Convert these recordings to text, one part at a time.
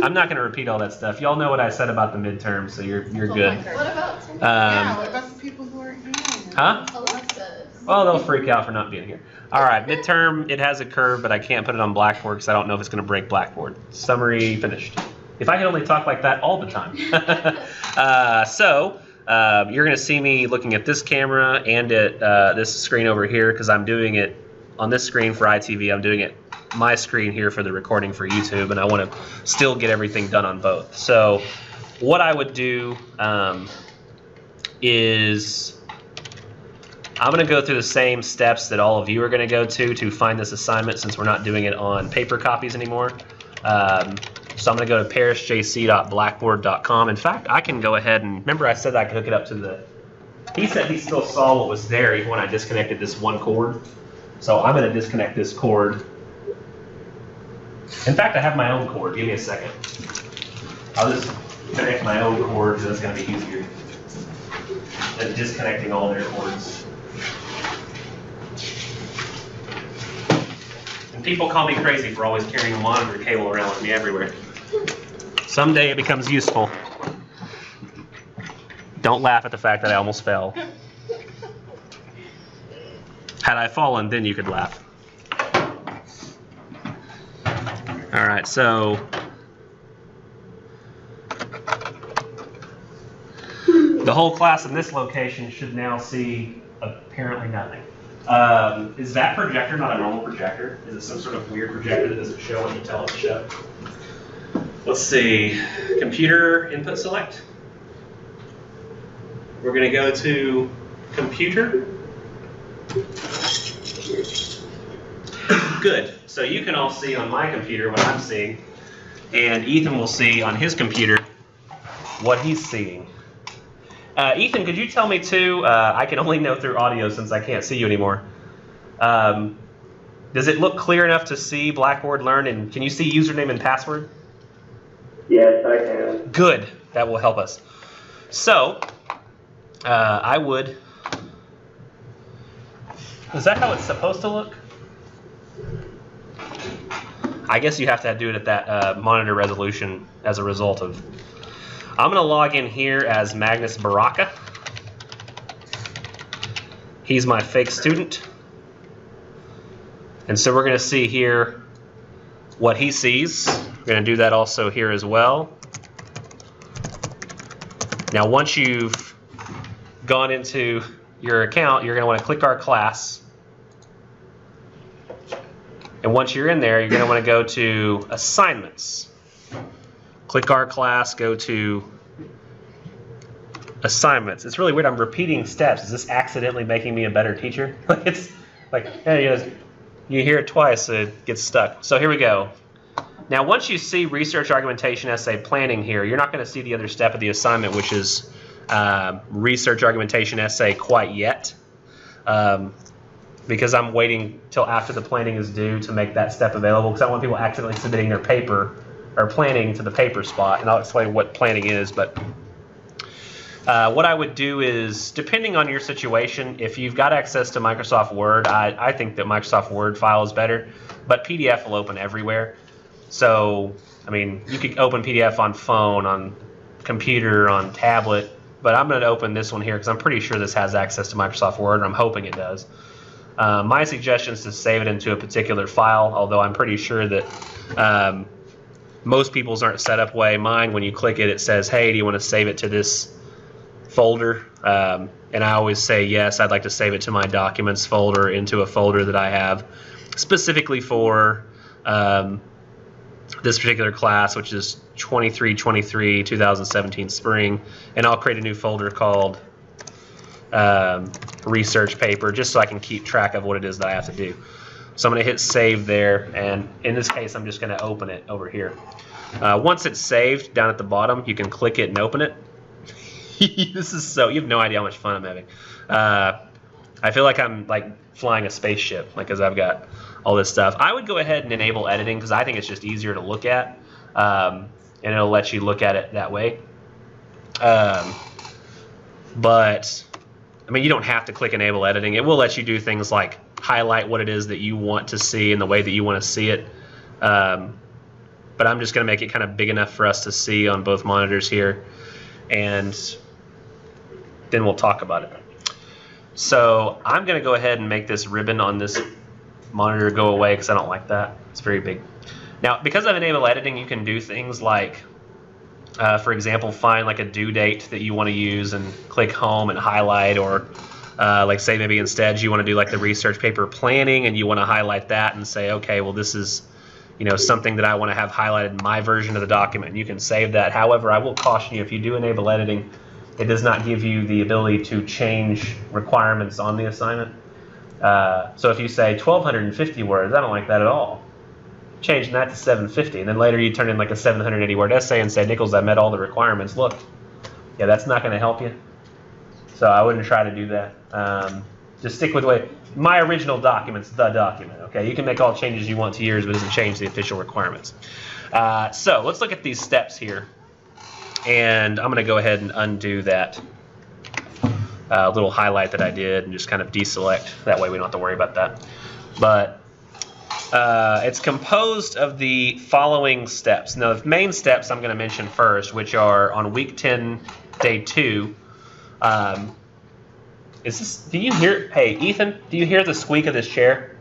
I'm not going to repeat all that stuff. Y'all know what I said about the midterm, so you're good. What about what about the people who aren't here? Huh? Alexis? Well, they'll freak out for not being here. All right, midterm, it has a curve, but I can't put it on Blackboard because I don't know if it's going to break Blackboard. Summary finished. If I could only talk like that all the time. You're going to see me looking at this camera and at this screen over here because I'm doing it on this screen for ITV. I'm doing it my screen here for the recording for YouTube, and I want to still get everything done on both. So what I would do is I'm going to go through the same steps that all of you are going to go to find this assignment since we're not doing it on paper copies anymore. So I'm going to go to parisjc.blackboard.com. In fact, I can go ahead and, remember I said I could hook it up to the, he said he still saw what was there even when I disconnected this one cord. So I'm going to disconnect this cord. In fact, I have my own cord. Give me a second. I'll just connect my own cord because that's going to be easier than disconnecting all their cords. And people call me crazy for always carrying a monitor cable around with me everywhere. Someday it becomes useful. Don't laugh at the fact that I almost fell. Had I fallen, then you could laugh. All right, so the whole class in this location should now see apparently nothing. Is that projector not a normal projector? Is it some sort of weird projector that doesn't show when you tell it to show? Let's see, computer input select. We're going to go to computer. Good. So you can all see on my computer what I'm seeing, and Ethan will see on his computer what he's seeing. Ethan, could you tell me too, I can only know through audio since I can't see you anymore. Does it look clear enough to see Blackboard Learn, and can you see username and password? Yes, I can. Good. That will help us. So, I would... Is that how it's supposed to look? I guess you have to do it at that monitor resolution as a result of... I'm going to log in here as Magnus Baraka. He's my fake student. And so we're going to see here what he sees. We're going to do that also here as well. Now once you've gone into your account, you're going to want to click our class. And once you're in there, you're going to want to go to assignments. Click our class, go to assignments. It's really weird. I'm repeating steps. Is this accidentally making me a better teacher? It's like, hey, you hear it twice, so it gets stuck. So here we go. Now, once you see research argumentation essay planning here, you're not going to see the other step of the assignment, which is research argumentation essay quite yet. Because I'm waiting till after the planning is due to make that step available, because I want people accidentally submitting their paper or planning to the paper spot, and I'll explain what planning is. But what I would do is, depending on your situation, if you've got access to Microsoft Word, I think that Microsoft Word file is better, but PDF will open everywhere. So, I mean, you could open PDF on phone, on computer, on tablet, but I'm going to open this one here because I'm pretty sure this has access to Microsoft Word, and I'm hoping it does. My suggestion is to save it into a particular file, although I'm pretty sure that most people's aren't set up way. Mine, when you click it, it says, hey, do you want to save it to this folder? And I always say yes, I'd like to save it to my documents folder, into a folder that I have specifically for this particular class, which is 23-23 2017 spring, and I'll create a new folder called research paper, just so I can keep track of what it is that I have to do. So I'm going to hit save there, and in this case I'm just going to open it over here. Once it's saved, down at the bottom you can click it and open it. This is so, you have no idea how much fun I'm having. I feel like I'm like flying a spaceship, like, because I've got all this stuff. I would go ahead and enable editing because I think it's just easier to look at, and it'll let you look at it that way. But I mean, you don't have to click enable editing. It will let you do things like highlight what it is that you want to see in the way that you want to see it. But but I'm just going to make it kind of big enough for us to see on both monitors here, and then we'll talk about it. So I'm going to go ahead and make this ribbon on this monitor go away because I don't like that. It's very big. Now, because I've enabled editing, you can do things like, for example, find like a due date that you want to use and click home and highlight, or like say maybe instead you want to do like the research paper planning and you want to highlight that and say, okay, well this is, you know, something that I want to have highlighted in my version of the document. You can save that. However, I will caution you, if you do enable editing, it does not give you the ability to change requirements on the assignment. So if you say 1,250 words, I don't like that at all. Changing that to 750, and then later you turn in like a 780 word essay and say, Nichols, I met all the requirements. Look, yeah, that's not going to help you. So I wouldn't try to do that. Just stick with the way my original document's the document. Okay, you can make all changes you want to yours, but it doesn't change the official requirements. So let's look at these steps here, and I'm going to go ahead and undo that little highlight that I did and just kind of deselect. That way we don't have to worry about that. But it's composed of the following steps. Now, the main steps I'm going to mention first, which are on week 10, day 2. Is this? Do you hear? Hey, Ethan, do you hear the squeak of this chair?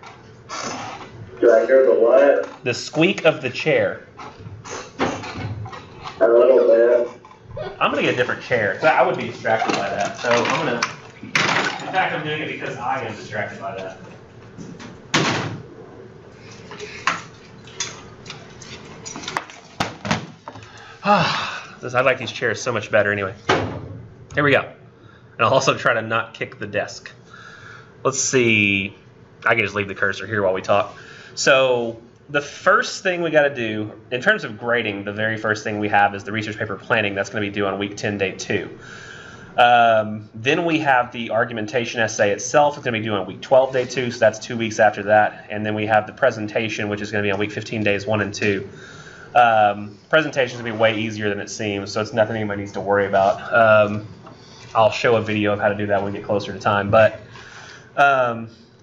Do I hear the what? The squeak of the chair. A little bit. I'm gonna get a different chair. I would be distracted by that. So I'm gonna. In fact, I'm doing it because I am distracted by that. I like these chairs so much better anyway. Here we go. And I'll also try to not kick the desk. Let's see. I can just leave the cursor here while we talk. So the first thing we got to do, in terms of grading, the very first thing we have is the research paper planning. That's going to be due on week 10, day 2. Then we have the argumentation essay itself. It's going to be due on week 12, day 2, so that's 2 weeks after that. And then we have the presentation, which is going to be on week 15, days 1 and 2. Presentation is going to be way easier than it seems, so it's nothing anybody needs to worry about. I'll show a video of how to do that when we get closer to time. But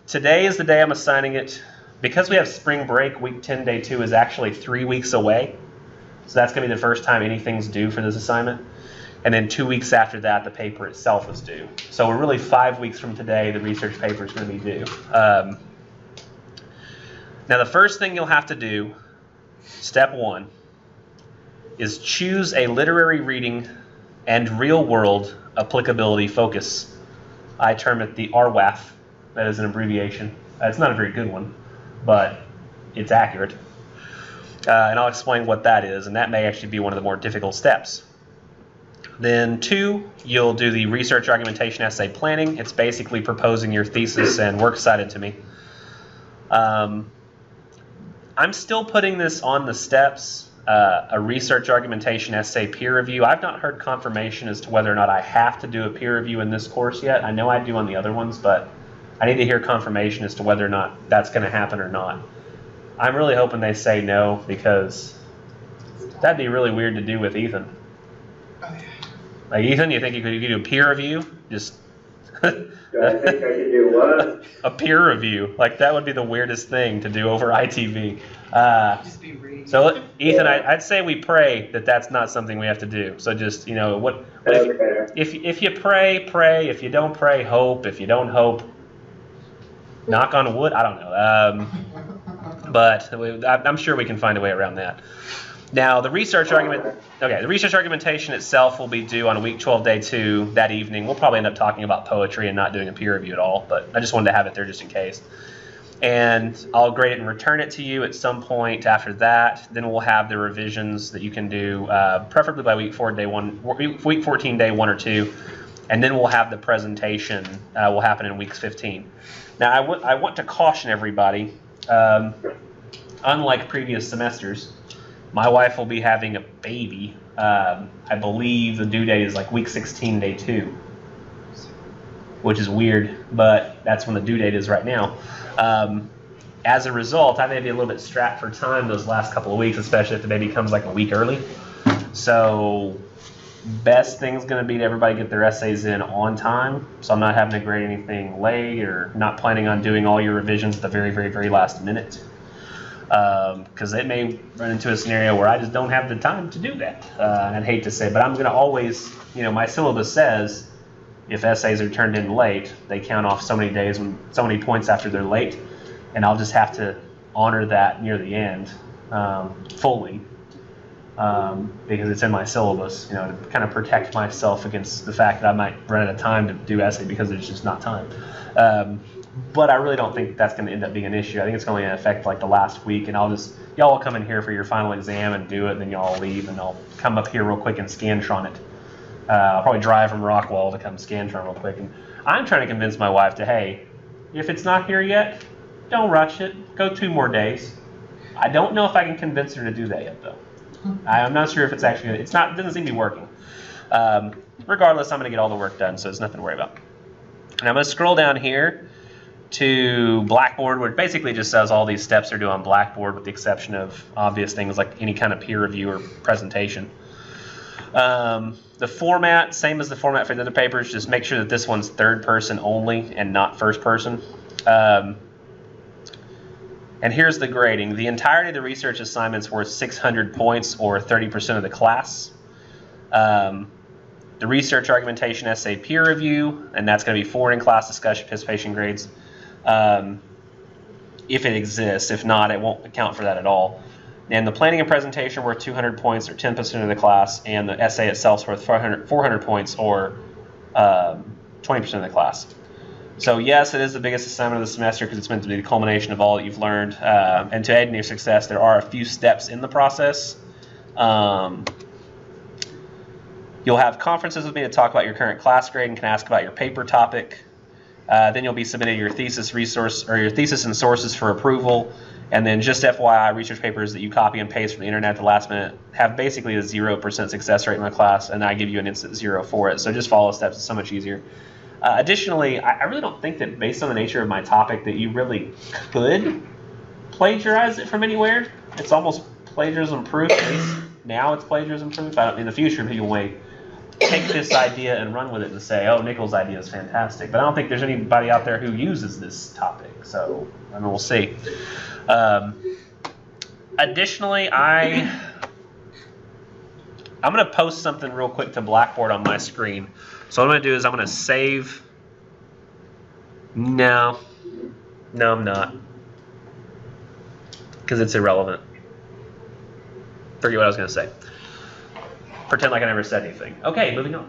today is the day I'm assigning it. Because we have spring break, week 10, day 2 is actually 3 weeks away. So that's going to be the first time anything's due for this assignment. And then 2 weeks after that, the paper itself is due. So we're really 5 weeks from today, the research paper is going to be due. Now, the first thing you'll have to do, step 1, is choose a literary reading and real-world applicability focus. I term it the RWAF. That is an abbreviation. It's not a very good one, but it's accurate. And I'll explain what that is, and that may actually be one of the more difficult steps. Then 2, you'll do the research argumentation essay planning. It's basically proposing your thesis and works cited to me. I'm still putting this on the steps. A research argumentation essay peer review. I've not heard confirmation as to whether or not I have to do a peer review in this course yet. I know I do on the other ones, but I need to hear confirmation as to whether or not that's going to happen or not. I'm really hoping they say no, because that'd be really weird to do with Ethan. Like, Ethan, you think you could do a peer review? Just Do I think I could do what? a peer review. Like, that would be the weirdest thing to do over ITV. Just be reading. So, Ethan, I'd say we pray that that's not something we have to do. So just, you know, if you pray, pray. If you don't pray, hope. If you don't hope, knock on wood. I don't know. But I'm sure we can find a way around that. Now, the research argumentation itself will be due on week 12, day 2 that evening. We'll probably end up talking about poetry and not doing a peer review at all, but I just wanted to have it there just in case. And I'll grade it and return it to you at some point after that. Then we'll have the revisions that you can do, preferably by week 14, day 1 or 2. And then we'll have the presentation will happen in weeks 15. Now, I want to caution everybody, unlike previous semesters, my wife will be having a baby. I believe the due date is like week 16, day 2. Which is weird, but that's when the due date is right now. As a result, I may be a little bit strapped for time those last couple of weeks, especially if the baby comes like a week early. So best thing's going to be to everybody get their essays in on time, so I'm not having to grade anything late or not planning on doing all your revisions at the very, very, very last minute. because it may run into a scenario where I just don't have the time to do that. I'd hate to say, but I'm going to always, my syllabus says if essays are turned in late, they count off so many days, so many points after they're late, and I'll just have to honor that near the end fully because it's in my syllabus, to kind of protect myself against the fact that I might run out of time to do essay because there's just not time. But I really don't think that's going to end up being an issue. I think it's going to affect like the last week, and y'all will come in here for your final exam and do it, and then y'all leave, and I'll come up here real quick and Scantron it. I'll probably drive from Rockwall to come Scantron real quick. And I'm trying to convince my wife to, hey, if it's not here yet, don't rush it. Go 2 more days. I don't know if I can convince her to do that yet, though. I'm not sure if it's actually, it doesn't seem to be working. Regardless, I'm going to get all the work done, so there's nothing to worry about. And I'm going to scroll down here to Blackboard, where it basically just says all these steps are due on Blackboard with the exception of obvious things like any kind of peer review or presentation. The format, same as the format for the other papers, just make sure that this one's third person only and not first person. And here's the grading. The entirety of the research assignment's worth 600 points or 30% of the class. The research argumentation essay peer review, and that's going to be 4 in-class discussion participation grades. If it exists. If not, it won't account for that at all. And the planning and presentation worth 200 points or 10% of the class, and the essay itself is worth 400 points or 20% of the class. So yes, it is the biggest assignment of the semester because it's meant to be the culmination of all that you've learned. And to aid in your success, there are a few steps in the process. You'll have conferences with me to talk about your current class grade and can ask about your paper topic. Then you'll be submitting your thesis resource or your thesis and sources for approval. And then just FYI, research papers that you copy and paste from the internet at the last minute have basically a 0% success rate in my class, and I give you an instant 0 for it. So just follow steps. It's so much easier. Additionally, I really don't think that based on the nature of my topic that you really could plagiarize it from anywhere. It's almost plagiarism proof. At least now it's plagiarism proof. In the future, people may take this idea and run with it and say, oh, Nichols' idea is fantastic. But I don't think there's anybody out there who uses this topic. So, we'll see. Additionally, I'm going to post something real quick to Blackboard on my screen. So what I'm going to do is I'm going to save. No, I'm not. Because it's irrelevant. Forget what I was going to say. Pretend like I never said anything. Okay, moving on.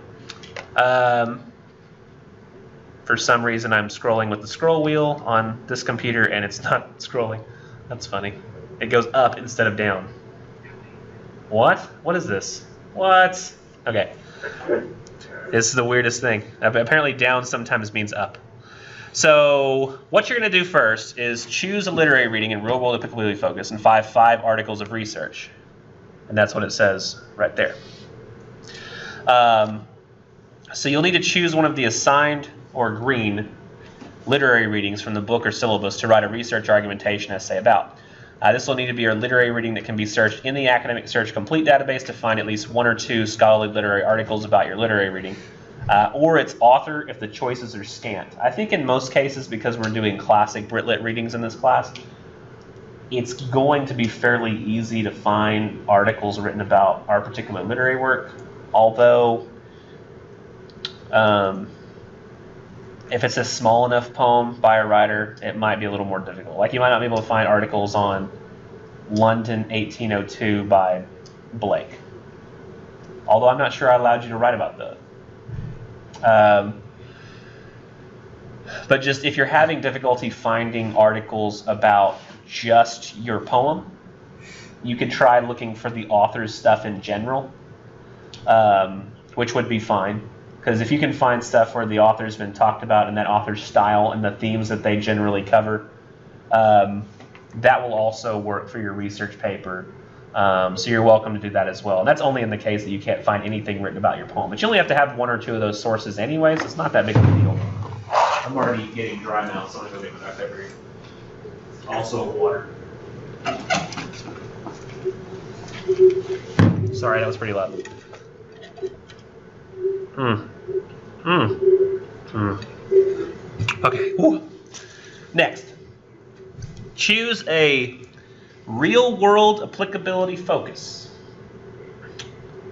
For some reason, I'm scrolling with the scroll wheel on this computer, and it's not scrolling. That's funny. It goes up instead of down. What? What is this? What? Okay. This is the weirdest thing. Apparently down sometimes means up. So what you're going to do first is choose a literary reading in real-world applicability focus and 5 articles of research. And that's what it says right there. So you'll need to choose one of the assigned or green literary readings from the book or syllabus to write a research argumentation essay about. This will need to be your literary reading that can be searched in the Academic Search Complete database to find at least 1 or 2 scholarly literary articles about your literary reading, or its author if the choices are scant. I think in most cases, because we're doing classic Brit-Lit readings in this class, it's going to be fairly easy to find articles written about our particular literary work, although if it's a small enough poem by a writer, it might be a little more difficult. Like you might not be able to find articles on London 1802 by Blake. Although I'm not sure I allowed you to write about that. But just if you're having difficulty finding articles about just your poem, you could try looking for the author's stuff in general, which would be fine. Because if you can find stuff where the author's been talked about and that author's style and the themes that they generally cover, that will also work for your research paper. So you're welcome to do that as well. And that's only in the case that you can't find anything written about your poem. But you only have to have 1 or 2 of those sources anyway, so it's not that big of a deal. I'm already getting dry now, so I'm going to go get my paper here. Also water. Sorry, that was pretty loud. Okay. Ooh. Next, choose a Real-world applicability focus.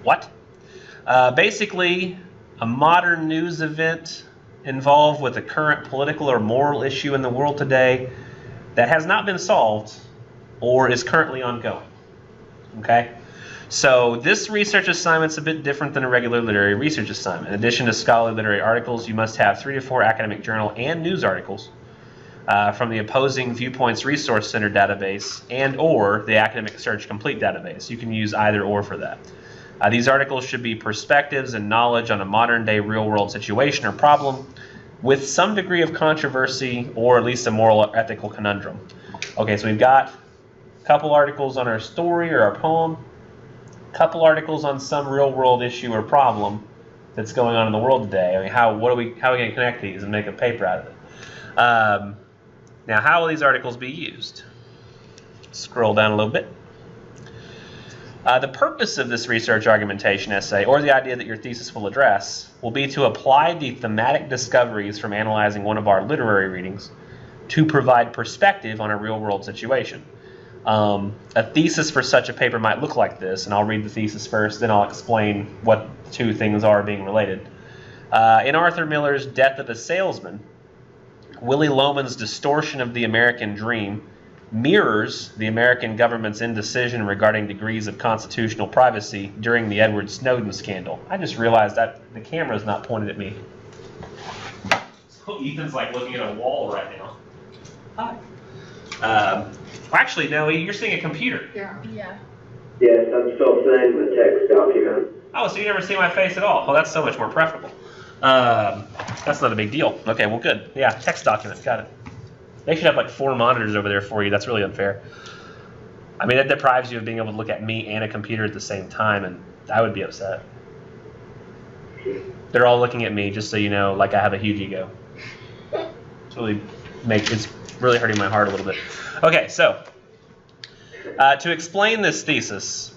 What? Basically, a modern news event involved with a current political or moral issue in the world today that has not been solved or is currently ongoing. Okay? So this research assignment's a bit different than a regular literary research assignment. In addition to scholarly literary articles, you must have 3 to 4 academic journal and news articles from the Opposing Viewpoints Resource Center database and or the Academic Search Complete database. You can use either or for that. These articles should be perspectives and knowledge on a modern-day real-world situation or problem with some degree of controversy or at least a moral or ethical conundrum. Okay, so we've got a couple articles on our story or our poem, a couple articles on some real-world issue or problem that's going on in the world today. I mean, how are we going to connect these and make a paper out of it? Now, how will these articles be used? Scroll down a little bit. The purpose of this research argumentation essay, or the idea that your thesis will address, will be to apply the thematic discoveries from analyzing one of our literary readings to provide perspective on a real-world situation. A thesis for such a paper might look like this, and I'll read the thesis first, then I'll explain what the two things are being related. In Arthur Miller's Death of a Salesman, Willie Loman's distortion of the American dream mirrors the American government's indecision regarding degrees of constitutional privacy during the Edward Snowden scandal. I just realized that the camera's not pointed at me. So Ethan's like looking at a wall right now. Hi. Actually, no, you're seeing a computer. Yeah. Yes, I'm still seeing the text document. Oh, so you never see my face at all. Oh, that's so much more preferable. That's not a big deal. Okay, well, good. Yeah, text document. Got it. They should have like 4 monitors over there for you. That's really unfair. I mean, that deprives you of being able to look at me and a computer at the same time, and I would be upset. They're all looking at me, just so you know, like I have a huge ego. It's really hurting my heart a little bit. Okay, so to explain this thesis,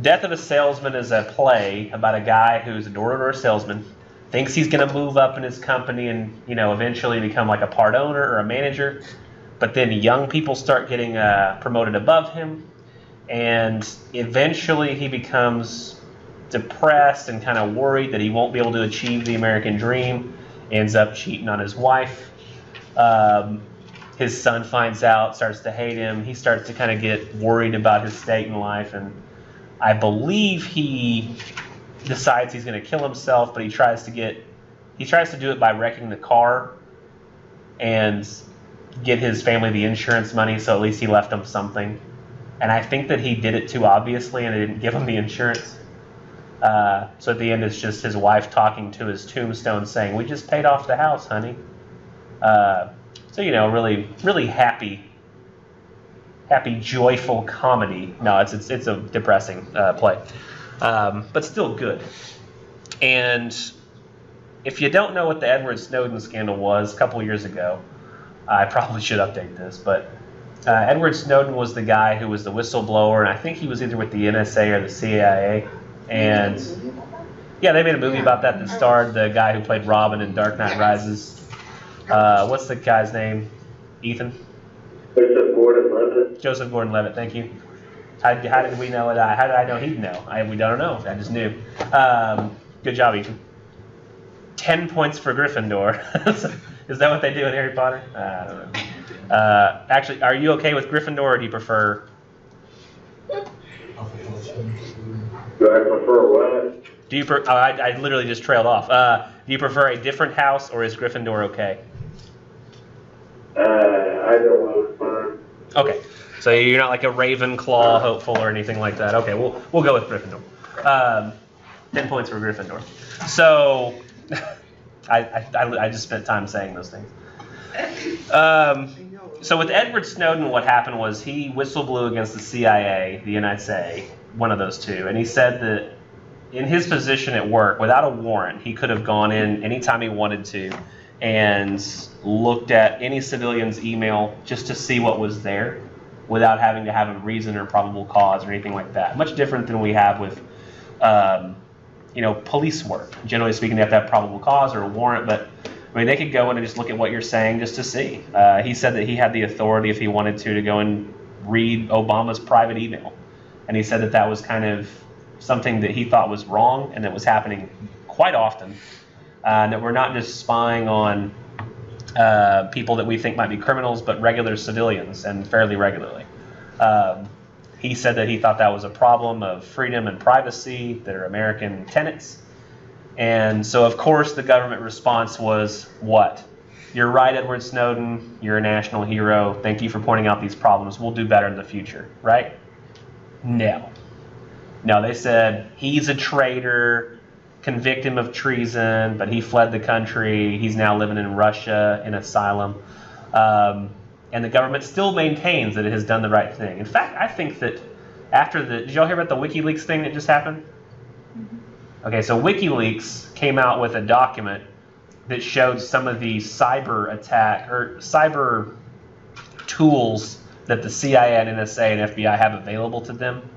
Death of a Salesman is a play about a guy who's a door-to-door salesman, thinks he's going to move up in his company and, eventually become like a part owner or a manager. But then young people start getting promoted above him, and eventually he becomes depressed and kind of worried that he won't be able to achieve the American dream, ends up cheating on his wife. His son finds out, starts to hate him. He starts to kind of get worried about his state in life, and I believe he decides he's going to kill himself, but he tries to do it by wrecking the car and get his family the insurance money, so at least he left them something. And I think that he did it too obviously, and they didn't give him the insurance. So at the end, it's just his wife talking to his tombstone saying, "We just paid off the house, honey." So really, really happy, joyful comedy. No, it's a depressing play. But still good. And if you don't know what the Edward Snowden scandal was a couple years ago, I probably should update this, but Edward Snowden was the guy who was the whistleblower, and I think he was either with the NSA or the CIA. And yeah, they made a movie about that starred the guy who played Robin in Dark Knight Rises. What's the guy's name? Ethan? Joseph Gordon-Levitt. Joseph Gordon-Levitt, thank you. How did we know it? How did I know he'd know? We don't know. I just knew. Good job, Ethan. 10 points for Gryffindor. Is that what they do in Harry Potter? I don't know. Actually, are you okay with Gryffindor, or do you prefer? Do I prefer what? Do you? I literally just trailed off. Do you prefer a different house, or is Gryffindor okay? Either one is fine. Okay. So you're not like a Ravenclaw hopeful or anything like that. Okay, we'll go with Gryffindor. 10 points for Gryffindor. So I just spent time saying those things. So with Edward Snowden, what happened was he whistleblew against the CIA, the NSA, one of those two, and he said that in his position at work, without a warrant, he could have gone in anytime he wanted to and looked at any civilian's email just to see what was there, without having to have a reason or probable cause or anything like that. Much different than we have with, police work. Generally speaking, they have to have probable cause or a warrant, but I mean, they could go in and just look at what you're saying just to see. He said that he had the authority, if he wanted to go and read Obama's private email. And he said that that was kind of something that he thought was wrong and that was happening quite often. That we're not just spying on people that we think might be criminals, but regular civilians, and fairly regularly. He said that he thought that was a problem of freedom and privacy that are American tenets. And so, of course, the government response was, what? You're right, Edward Snowden. You're a national hero. Thank you for pointing out these problems. We'll do better in the future, right? No. No, they said, he's a traitor, convict him of treason, but he fled the country. He's now living in Russia in asylum. And the government still maintains that it has done the right thing. In fact, I think that after did y'all hear about the WikiLeaks thing that just happened? Okay, so WikiLeaks came out with a document that showed some of the cyber attack or cyber tools that the CIA and NSA and FBI have available to them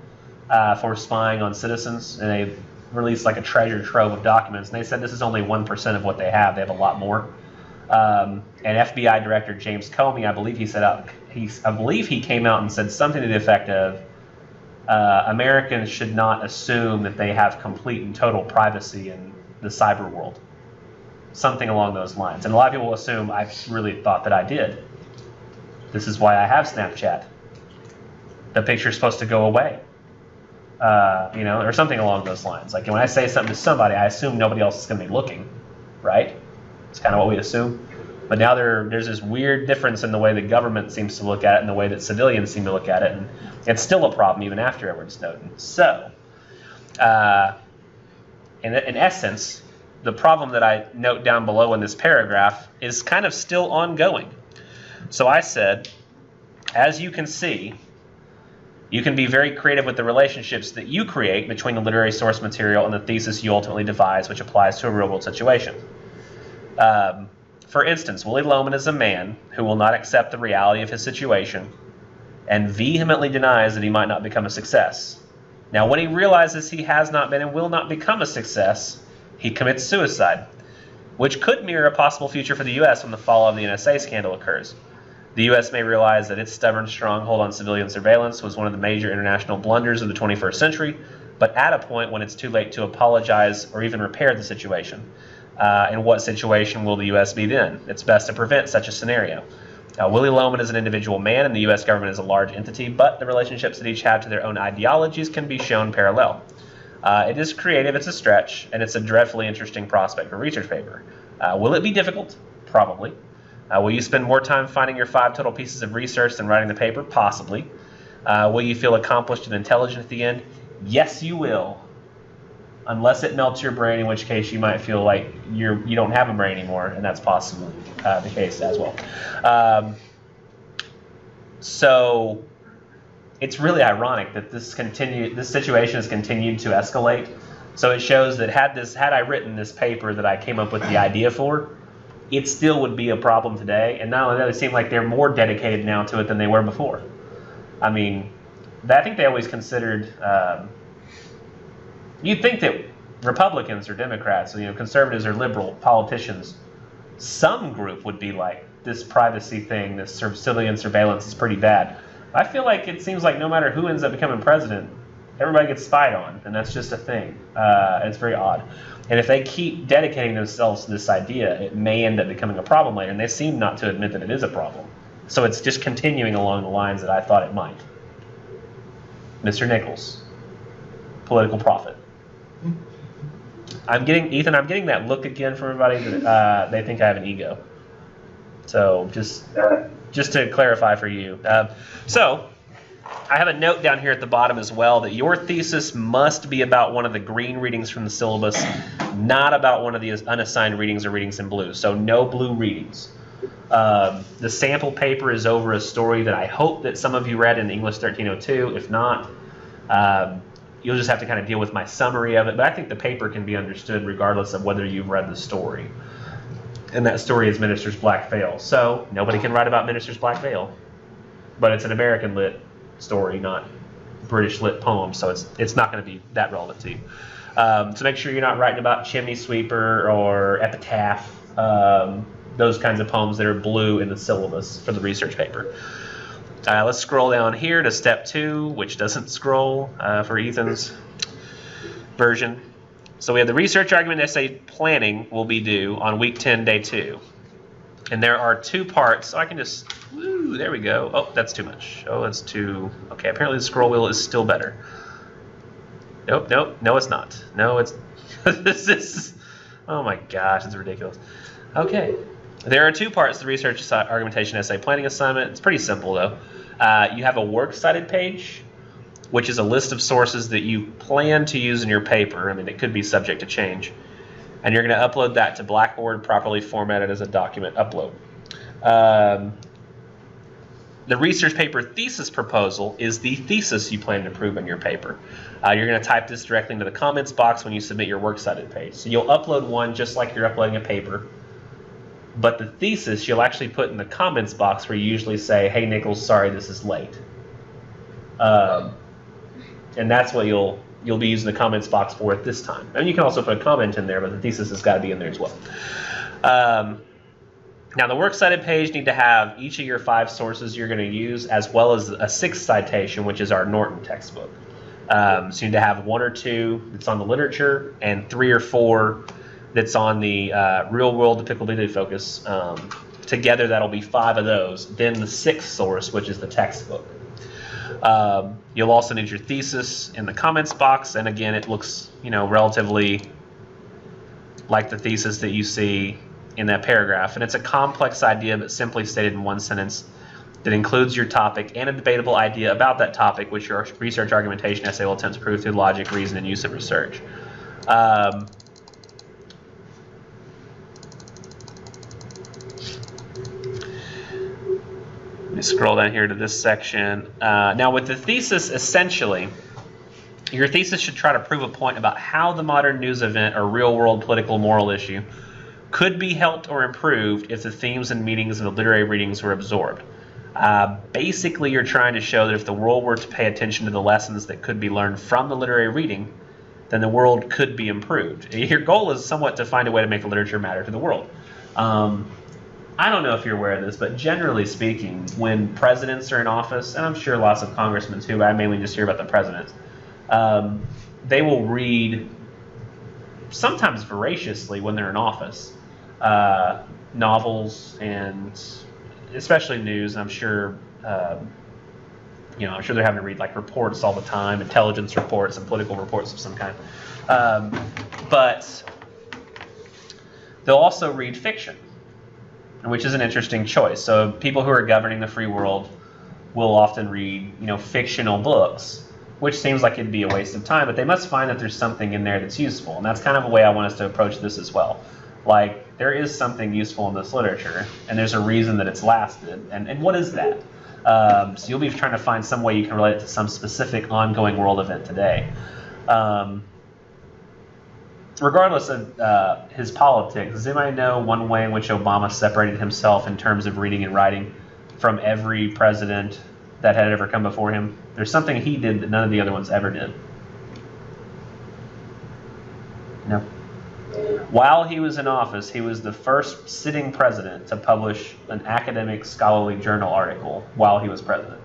for spying on citizens. And they released like a treasure trove of documents. And they said this is only 1% of what they have. They have a lot more. And FBI Director James Comey, I believe he came out and said something to the effect of, Americans should not assume that they have complete and total privacy in the cyber world. Something along those lines. And a lot of people assume I really thought that I did. This is why I have Snapchat. The picture's supposed to go away. Or something along those lines. Like when I say something to somebody, I assume nobody else is going to be looking, right? It's kind of what we assume. But now there's this weird difference in the way the government seems to look at it and the way that civilians seem to look at it. And it's still a problem even after Edward Snowden. So, in essence, the problem that I note down below in this paragraph is kind of still ongoing. So I said, as you can see, you can be very creative with the relationships that you create between the literary source material and the thesis you ultimately devise, which applies to a real-world situation. For instance, Willy Loman is a man who will not accept the reality of his situation and vehemently denies that he might not become a success. Now, when he realizes he has not been and will not become a success, he commits suicide, which could mirror a possible future for the U.S. when the fallout of the NSA scandal occurs. The U.S. may realize that its stubborn stronghold on civilian surveillance was one of the major international blunders of the 21st century, but at a point when it's too late to apologize or even repair the situation. In what situation will the U.S. be then? It's best to prevent such a scenario. Willy Loman is an individual man, and the U.S. government is a large entity, but the relationships that each have to their own ideologies can be shown parallel. It is creative, it's a stretch, and it's a dreadfully interesting prospect for a research paper. Will it be difficult? Probably. Will you spend more time finding your 5 total pieces of research than writing the paper? Possibly. Will you feel accomplished and intelligent at the end? Yes, you will. Unless it melts your brain, in which case you might feel like you don't have a brain anymore, and that's possibly the case as well. So it's really ironic that this situation has continued to escalate. So it shows that had I written this paper that I came up with the idea for, it still would be a problem today. And not only that, it seems like they're more dedicated now to it than they were before. I mean, I think they always considered. You'd think that Republicans or Democrats, conservatives or liberal politicians, some group would be like, this privacy thing, this civilian surveillance is pretty bad. I feel like it seems like no matter who ends up becoming president, everybody gets spied on, and that's just a thing. It's very odd. And if they keep dedicating themselves to this idea, it may end up becoming a problem later, and they seem not to admit that it is a problem. So it's just continuing along the lines that I thought it might. Mr. Nichols, political prophet. Ethan, I'm getting that look again from everybody that they think I have an ego. So just to clarify for you. So I have a note down here at the bottom as well that your thesis must be about one of the green readings from the syllabus, not about one of the unassigned readings or readings in blue. So no blue readings. The sample paper is over a story that I hope that some of you read in English 1302. If not, you'll just have to kind of deal with my summary of it. But I think the paper can be understood regardless of whether you've read the story. And that story is Minister's Black Veil. So nobody can write about Minister's Black Veil. But it's an American lit story, not British lit poem. So it's not going to be that relevant to you. So make sure you're not writing about Chimney Sweeper or Epitaph, those kinds of poems that are blue in the syllabus for the research paper. Let's scroll down here to step 2, which doesn't scroll for Ethan's version. So we have the research argument essay planning will be due on week 10, day 2. And there are 2 parts. So I can just, woo, there we go. Oh, that's too much. Oh, that's too, okay, apparently the scroll wheel is still better. Nope, nope, no it's not. No, it's, this is, oh my gosh, it's ridiculous. Okay, there are 2 parts to the research argumentation essay planning assignment. It's pretty simple though. You have a works cited page, which is a list of sources that you plan to use in your paper. I mean, it could be subject to change. And you're going to upload that to Blackboard, properly formatted as a document upload. The research paper thesis proposal is the thesis you plan to prove in your paper. You're going to type this directly into the comments box when you submit your works cited page. So you'll upload one just like you're uploading a paper. But the thesis you'll actually put in the comments box where you usually say, hey, Nichols, sorry, this is late. And that's what you'll be using the comments box for at this time. And you can also put a comment in there, but the thesis has got to be in there as well. Now, the works cited page need to have each of your 5 sources you're going to use, as well as a 6th citation, which is our Norton textbook. So you need to have 1 or 2 that's on the literature, and 3 or 4 that's on the real-world applicability focus. Together, that'll be 5 of those. Then the 6th source, which is the textbook. You'll also need your thesis in the comments box, and again, it looks, relatively like the thesis that you see in that paragraph. And it's a complex idea, but simply stated in 1 sentence that includes your topic and a debatable idea about that topic, which your research argumentation essay will attempt to prove through logic, reason, and use of research. Let me scroll down here to this section. Now, with the thesis, essentially, your thesis should try to prove a point about how the modern news event or real-world political moral issue could be helped or improved if the themes and meanings of the literary readings were absorbed. Basically, you're trying to show that if the world were to pay attention to the lessons that could be learned from the literary reading, then the world could be improved. Your goal is somewhat to find a way to make the literature matter to the world. I don't know if you're aware of this, but generally speaking, when presidents are in office, and I'm sure lots of congressmen too, but I mainly just hear about the presidents, they will read, sometimes voraciously when they're in office, novels and especially news. And I'm sure, I'm sure they're having to read like reports all the time, intelligence reports and political reports of some kind. But they'll also read fiction, which is an interesting choice. So people who are governing the free world will often read, fictional books, which seems like it'd be a waste of time, but they must find that there's something in there that's useful. And that's kind of a way I want us to approach this as well. Like, there is something useful in this literature, and there's a reason that it's lasted. And what is that? So you'll be trying to find some way you can relate it to some specific ongoing world event today. Regardless of his politics, does anybody know one way in which Obama separated himself in terms of reading and writing from every president that had ever come before him? There's something he did that none of the other ones ever did. No. While he was in office, he was the first sitting president to publish an academic scholarly journal article while he was president.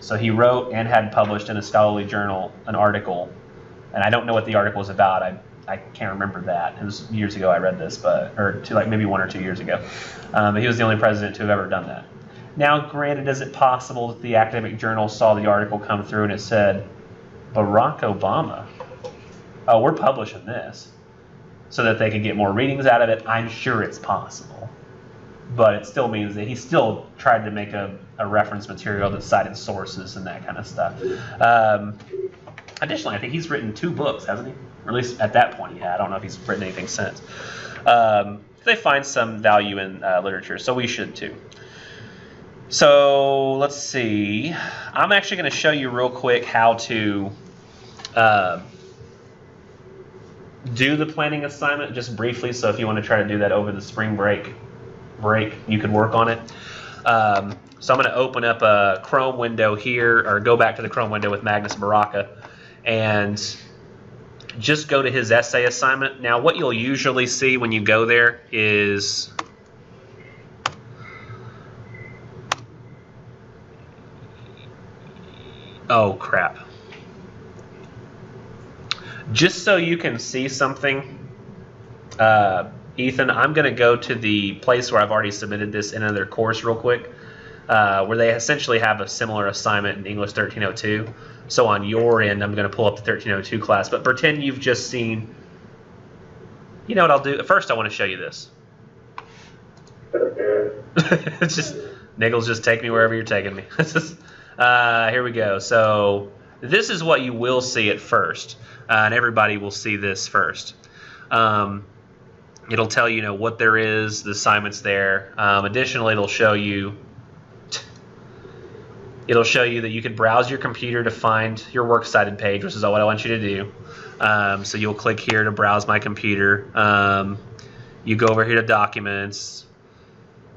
So he wrote and had published in a scholarly journal an article, and I don't know what the article was about. I can't remember that. It was years ago I read this, maybe 1 or 2 years ago. But he was the only president to have ever done that. Now, granted, is it possible that the academic journal saw the article come through and it said, Barack Obama, oh, we're publishing this, so that they could get more readings out of it? I'm sure it's possible. But it still means that he still tried to make a reference material that cited sources and that kind of stuff. Additionally, I think he's written 2 books, hasn't he? Or at least at that point, yeah. I don't know if he's written anything since. They find some value in literature, so we should too. So let's see. I'm actually going to show you real quick how to do the planning assignment, just briefly. So if you want to try to do that over the spring break, you could work on it. So I'm going to open up a Chrome window here, or go back to the Chrome window with Magnus Baraka, and just go to his essay assignment. Now, what you'll usually see when you go there is Oh, crap. Just so you can see something, Ethan, I'm going to go to the place where I've already submitted this in another course real quick, where they essentially have a similar assignment in English 1302. So on your end, I'm going to pull up the 1302 class. But pretend you've just seen... You know what I'll do? First, I want to show you this. It's just... Nichols, just take me wherever you're taking me. Here we go. So this is what you will see at first. And everybody will see this first. It'll tell you, what there is, the assignments there. Additionally, it'll show you that you can browse your computer to find your works cited page, which is what I want you to do. So you'll click here to browse my computer. You go over here to documents,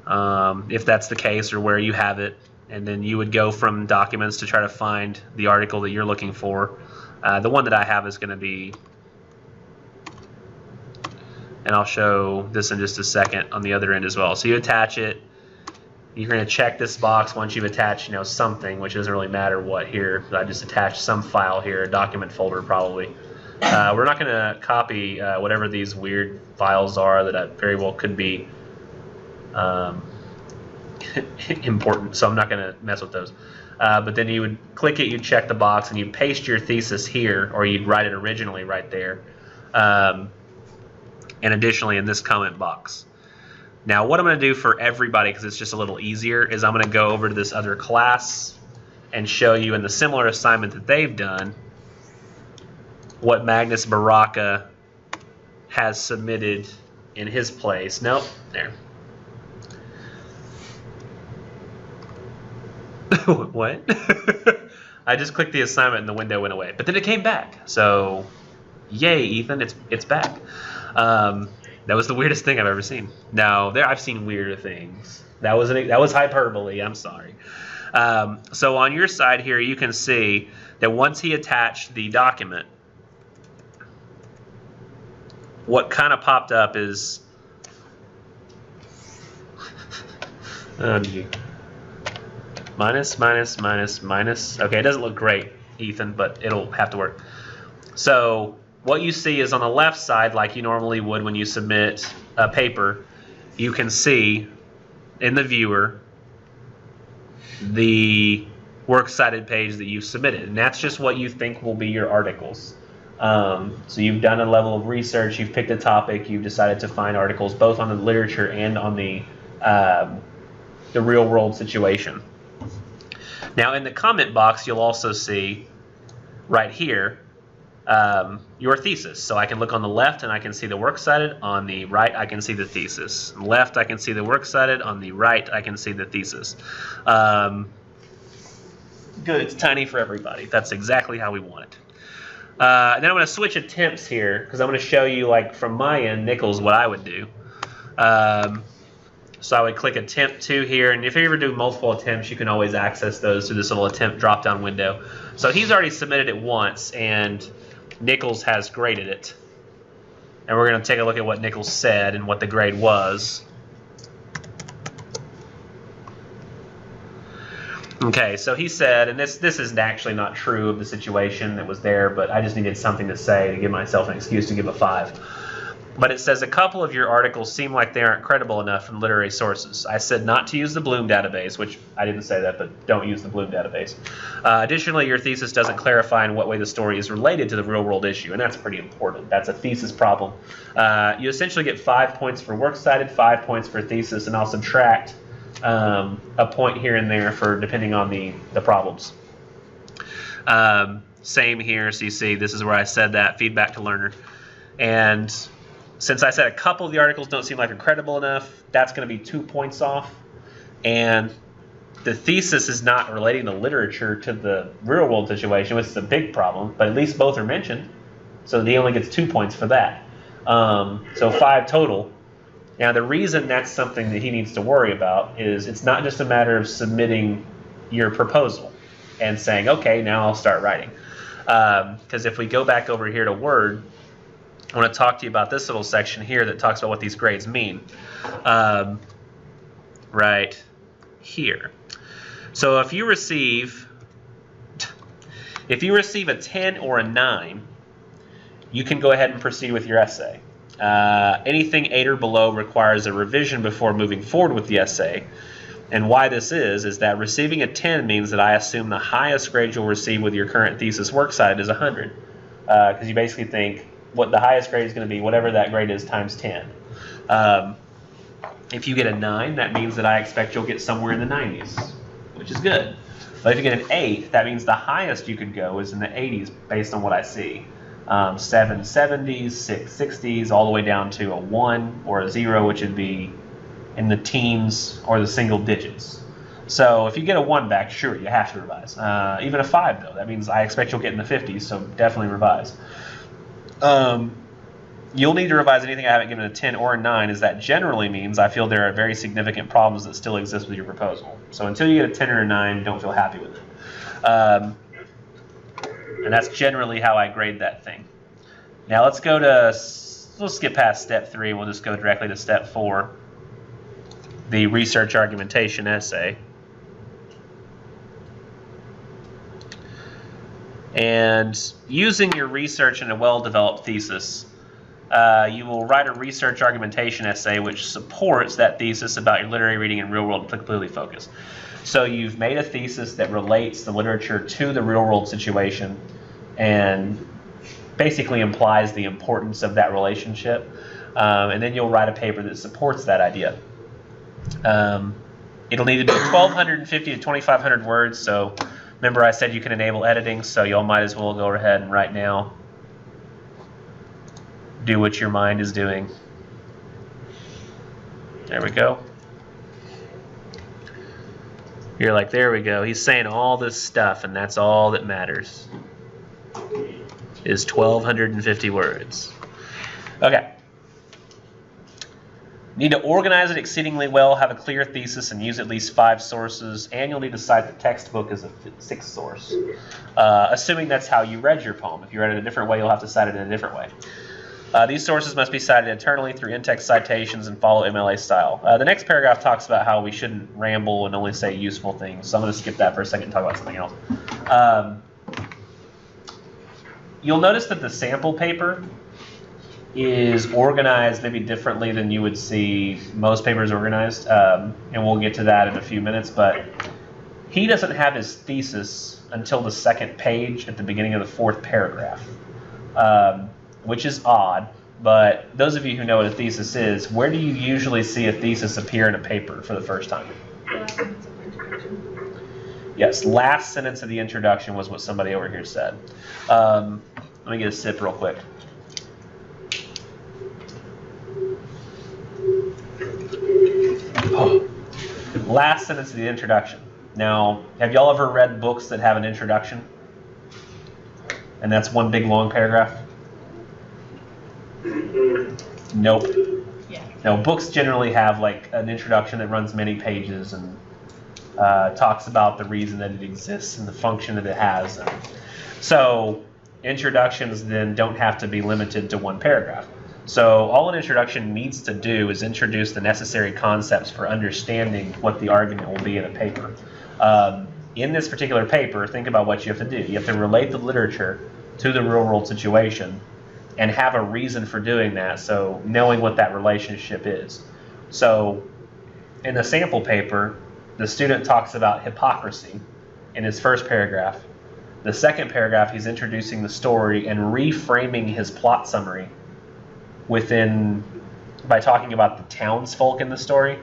if that's the case, or where you have it, and then you would go from documents to try to find the article that you're looking for. The one that I have is going to be, and I'll show this in just a second on the other end as well. So you attach it. You're going to check this box once you've attached, something, which doesn't really matter what here. I just attached some file here, a document folder probably. We're not going to copy whatever these weird files are that very well could be important, so I'm not going to mess with those. But then you would click it, you'd check the box, and you'd paste your thesis here, or you'd write it originally right there. And additionally in this comment box. Now what I'm going to do for everybody, because it's just a little easier, is I'm going to go over to this other class and show you in the similar assignment that they've done what Magnus Baraka has submitted in his place. Nope, there. What? I just clicked the assignment and the window went away, but then it came back. So, yay, Ethan, it's back. That was the weirdest thing I've ever seen. Now, I've seen weirder things. That was hyperbole. I'm sorry. So on your side here, you can see that once he attached the document, what kind of popped up is minus. Okay, it doesn't look great, Ethan, but it'll have to work. So what you see is on the left side, like you normally would when you submit a paper, you can see in the viewer the works cited page that you've submitted, and that's just what you think will be your articles. So you've done a level of research, you've picked a topic, you've decided to find articles both on the literature and on the real world situation. Now in the comment box, you'll also see right here your thesis. So I can look on the left and I can see the works cited. On the right, I can see the thesis. On the left, I can see the works cited. On the right, I can see the thesis. Good. It's tiny for everybody. That's exactly how we want it. Then I'm going to switch attempts here because I'm going to show you, like from my end, Nichols, what I would do. So I would click attempt 2 here, and if you ever do multiple attempts, you can always access those through this little attempt drop-down window. So he's already submitted it once, and Nichols has graded it. And we're going to take a look at what Nichols said and what the grade was. Okay, so he said, and this is actually not true of the situation that was there, but I just needed something to say to give myself an excuse to give a 5. But it says, a couple of your articles seem like they aren't credible enough from literary sources. I said not to use the Bloom database, which I didn't say that, but don't use the Bloom database. Additionally, your thesis doesn't clarify in what way the story is related to the real-world issue, and that's pretty important. That's a thesis problem. You essentially get 5 points for works cited, 5 points for thesis, and I'll subtract a point here and there for depending on the problems. Same here, so you see this is where I said that, feedback to learner. And since I said a couple of the articles don't seem like they're credible enough, that's going to be 2 points off. And the thesis is not relating the literature to the real world situation, which is a big problem, but at least both are mentioned. So he only gets 2 points for that. So 5 total. Now the reason that's something that he needs to worry about is it's not just a matter of submitting your proposal and saying, okay, now I'll start writing. Because if we go back over here to Word, I want to talk to you about this little section here that talks about what these grades mean. Right here. So if you receive, If you receive a 10 or a 9, you can go ahead and proceed with your essay. Anything 8 or below requires a revision before moving forward with the essay. And why this is that receiving a 10 means that I assume the highest grade you'll receive with your current thesis works cited is 100. Because you basically think what the highest grade is going to be, whatever that grade is, times 10. If you get a 9, that means that I expect you'll get somewhere in the 90s, which is good. But if you get an 8, that means the highest you could go is in the 80s based on what I see. 770s, 660s, all the way down to a 1 or a 0, which would be in the teens or the single digits. So if you get a 1 back, sure, you have to revise. Even a 5, though, that means I expect you'll get in the 50s, so definitely revise. You'll need to revise anything I haven't given a 10 or a 9, as that generally means I feel there are very significant problems that still exist with your proposal. So until you get a 10 or a 9, don't feel happy with it. And that's generally how I grade that thing. Now let's skip past step 3. We'll just go directly to step 4, the research argumentation essay. And using your research in a well-developed thesis, you will write a research argumentation essay which supports that thesis about your literary reading and real-world applicability focus. So you've made a thesis that relates the literature to the real-world situation and basically implies the importance of that relationship. And then you'll write a paper that supports that idea. It'll need to be 1,250 to 2,500 words. So remember I said you can enable editing, so y'all might as well go ahead and right now do what your mind is doing. There we go. You're like, there we go. He's saying all this stuff, and that's all that matters, is 1,250 words. Okay. Need to organize it exceedingly well, have a clear thesis, and use at least 5 sources, and you'll need to cite the textbook as a 6th source, assuming that's how you read your poem. If you read it a different way, you'll have to cite it in a different way. These sources must be cited internally through in-text citations and follow MLA style. The next paragraph talks about how we shouldn't ramble and only say useful things, so I'm going to skip that for a second and talk about something else. You'll notice that the sample paper is organized maybe differently than you would see most papers organized, and we'll get to that in a few minutes, but he doesn't have his thesis until the 2nd page at the beginning of the 4th paragraph. Which is odd, but those of you who know what a thesis is, where do you usually see a thesis appear in a paper for the first time? Last sentence of the introduction. Yes, last sentence of the introduction was what somebody over here said. Let me get a sip real quick. Oh. Last sentence of the introduction. Now, have y'all ever read books that have an introduction? And that's one big long paragraph? Nope. Yeah. No, books generally have like an introduction that runs many pages and talks about the reason that it exists and the function that it has. So introductions then don't have to be limited to one paragraph. So all an introduction needs to do is introduce the necessary concepts for understanding what the argument will be in a paper. In this particular paper, think about what you have to do. You have to relate the literature to the real-world situation and have a reason for doing that, so knowing what that relationship is. So in the sample paper, the student talks about hypocrisy in his first paragraph. The second paragraph, he's introducing the story and reframing his plot summary by talking about the townsfolk in the story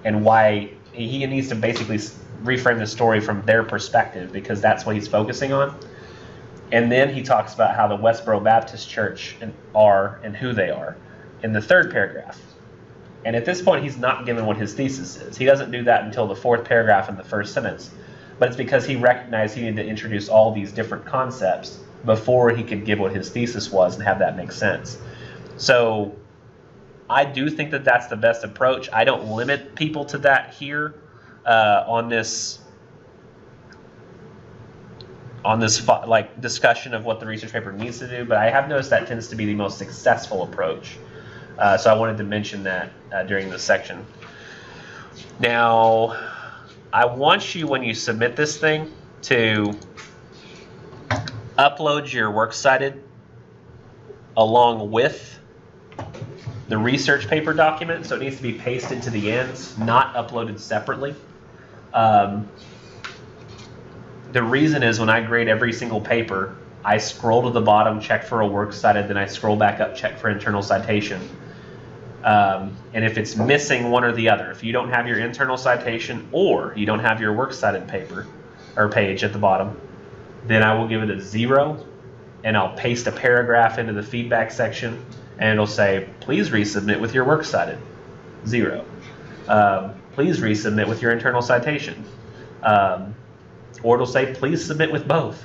and why he needs to basically reframe the story from their perspective because that's what he's focusing on. And then he talks about how the Westboro Baptist Church are and who they are in the third paragraph. And at this point, he's not given what his thesis is. He doesn't do that until the 4th paragraph in the first sentence. But it's because he recognized he needed to introduce all these different concepts before he could give what his thesis was and have that make sense. So I do think that that's the best approach. I don't limit people to that here on this like discussion of what the research paper needs to do, but I have noticed that tends to be the most successful approach. So I wanted to mention that during this section. Now, I want you, when you submit this thing, to upload your works cited along with the research paper document, so it needs to be pasted to the ends, not uploaded separately. The reason is when I grade every single paper, I scroll to the bottom, check for a works cited, then I scroll back up, check for internal citation. And if it's missing one or the other, if you don't have your internal citation or you don't have your works cited paper or page at the bottom, then I will give it a 0, and I'll paste a paragraph into the feedback section, and it'll say, please resubmit with your works cited, 0. Please resubmit with your internal citation. Or it'll say, please submit with both.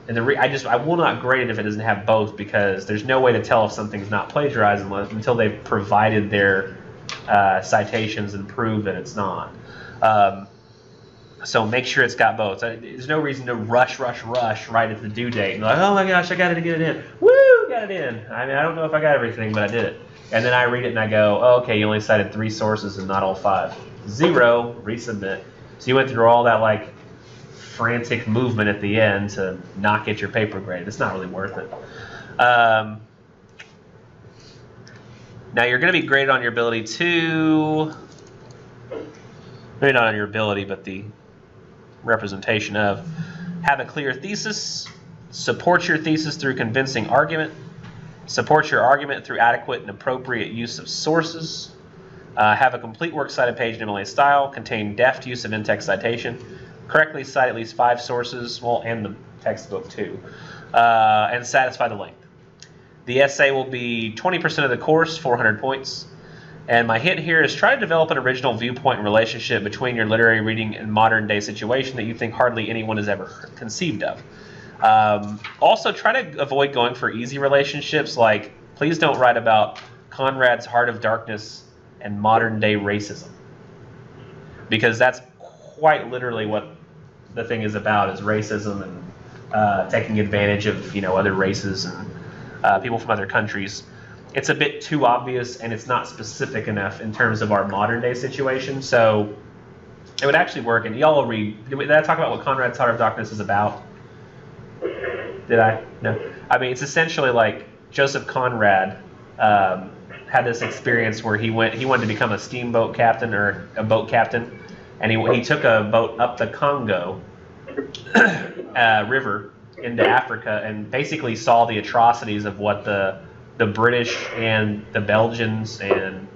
And I will not grade it if it doesn't have both, because there's no way to tell if something's not plagiarized until they've provided their citations and prove that it's not. So make sure it's got both. There's no reason to rush right at the due date and like, oh my gosh, I got to get it in. Woo, got it in. I mean, I don't know if I got everything, but I did it. And then I read it and I go, oh, okay, you only cited 3 sources and not all 5. 0, resubmit. So you went through all that like frantic movement at the end to not get your paper graded. It's not really worth it. Now you're going to be graded on your ability to, maybe not on your ability, but the representation of, have a clear thesis, support your thesis through convincing argument, support your argument through adequate and appropriate use of sources, have a complete works cited page in MLA style, contain deft use of in-text citation, correctly cite at least 5 sources, well, and the textbook too, and satisfy the length. The essay will be 20% of the course, 400 points. And my hint here is try to develop an original viewpoint and relationship between your literary reading and modern day situation that you think hardly anyone has ever conceived of. Also, try to avoid going for easy relationships, like please don't write about Conrad's Heart of Darkness and modern day racism, because that's quite literally what the thing is about, is racism and taking advantage of other races and people from other countries. It's a bit too obvious, and it's not specific enough in terms of our modern day situation. So it would actually work. And y'all will read. Did I talk about what Conrad's Heart of Darkness is about? Did I? No. I mean, it's essentially like Joseph Conrad had this experience where he wanted to become a steamboat captain or a boat captain, and he took a boat up the Congo River into Africa and basically saw the atrocities of what the British and the Belgians and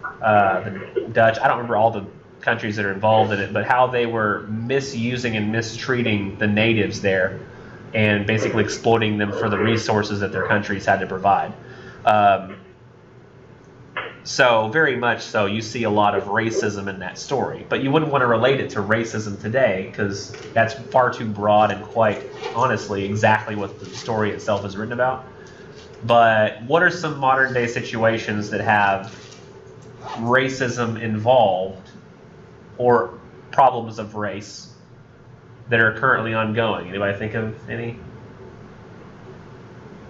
the Dutch, I don't remember all the countries that are involved in it, but how they were misusing and mistreating the natives there and basically exploiting them for the resources that their countries had to provide. So very much so, you see a lot of racism in that story, but you wouldn't want to relate it to racism today, because that's far too broad and quite honestly exactly what the story itself is written about. But what are some modern day situations that have racism involved or problems of race that are currently ongoing? Anybody think of any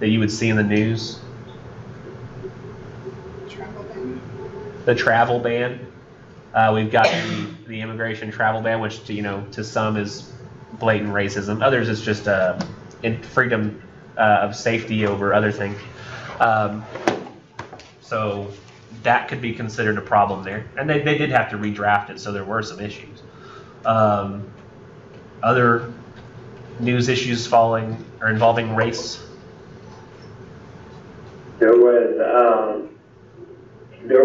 that you would see in the news? Travel ban. The travel ban. We've got the immigration travel ban, which to some is blatant racism. Others is just freedom of safety over other things. So that could be considered a problem there. And they did have to redraft it, so there were some issues. Other news issues involving race. There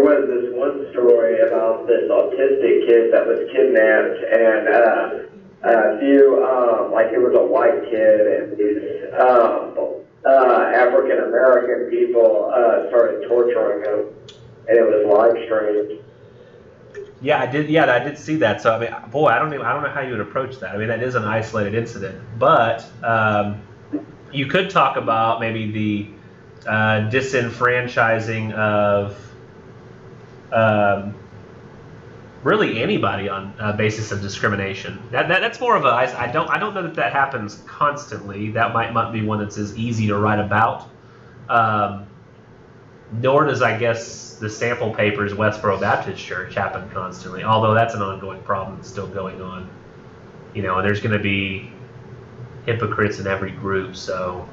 was this one story about this autistic kid that was kidnapped, and he was a white kid, and these African American people started torturing him, and it was live streamed. Yeah, I did see that. So I mean, boy, I don't know how you would approach that. I mean, that is an isolated incident, but you could talk about maybe the disenfranchising of really anybody on a basis of discrimination. That's more of a, I don't know that happens constantly. That might not be one that's as easy to write about. Nor does, I guess, the sample papers Westboro Baptist Church happen constantly, although that's an ongoing problem that's still going on. And there's going to be hypocrites in every group. So,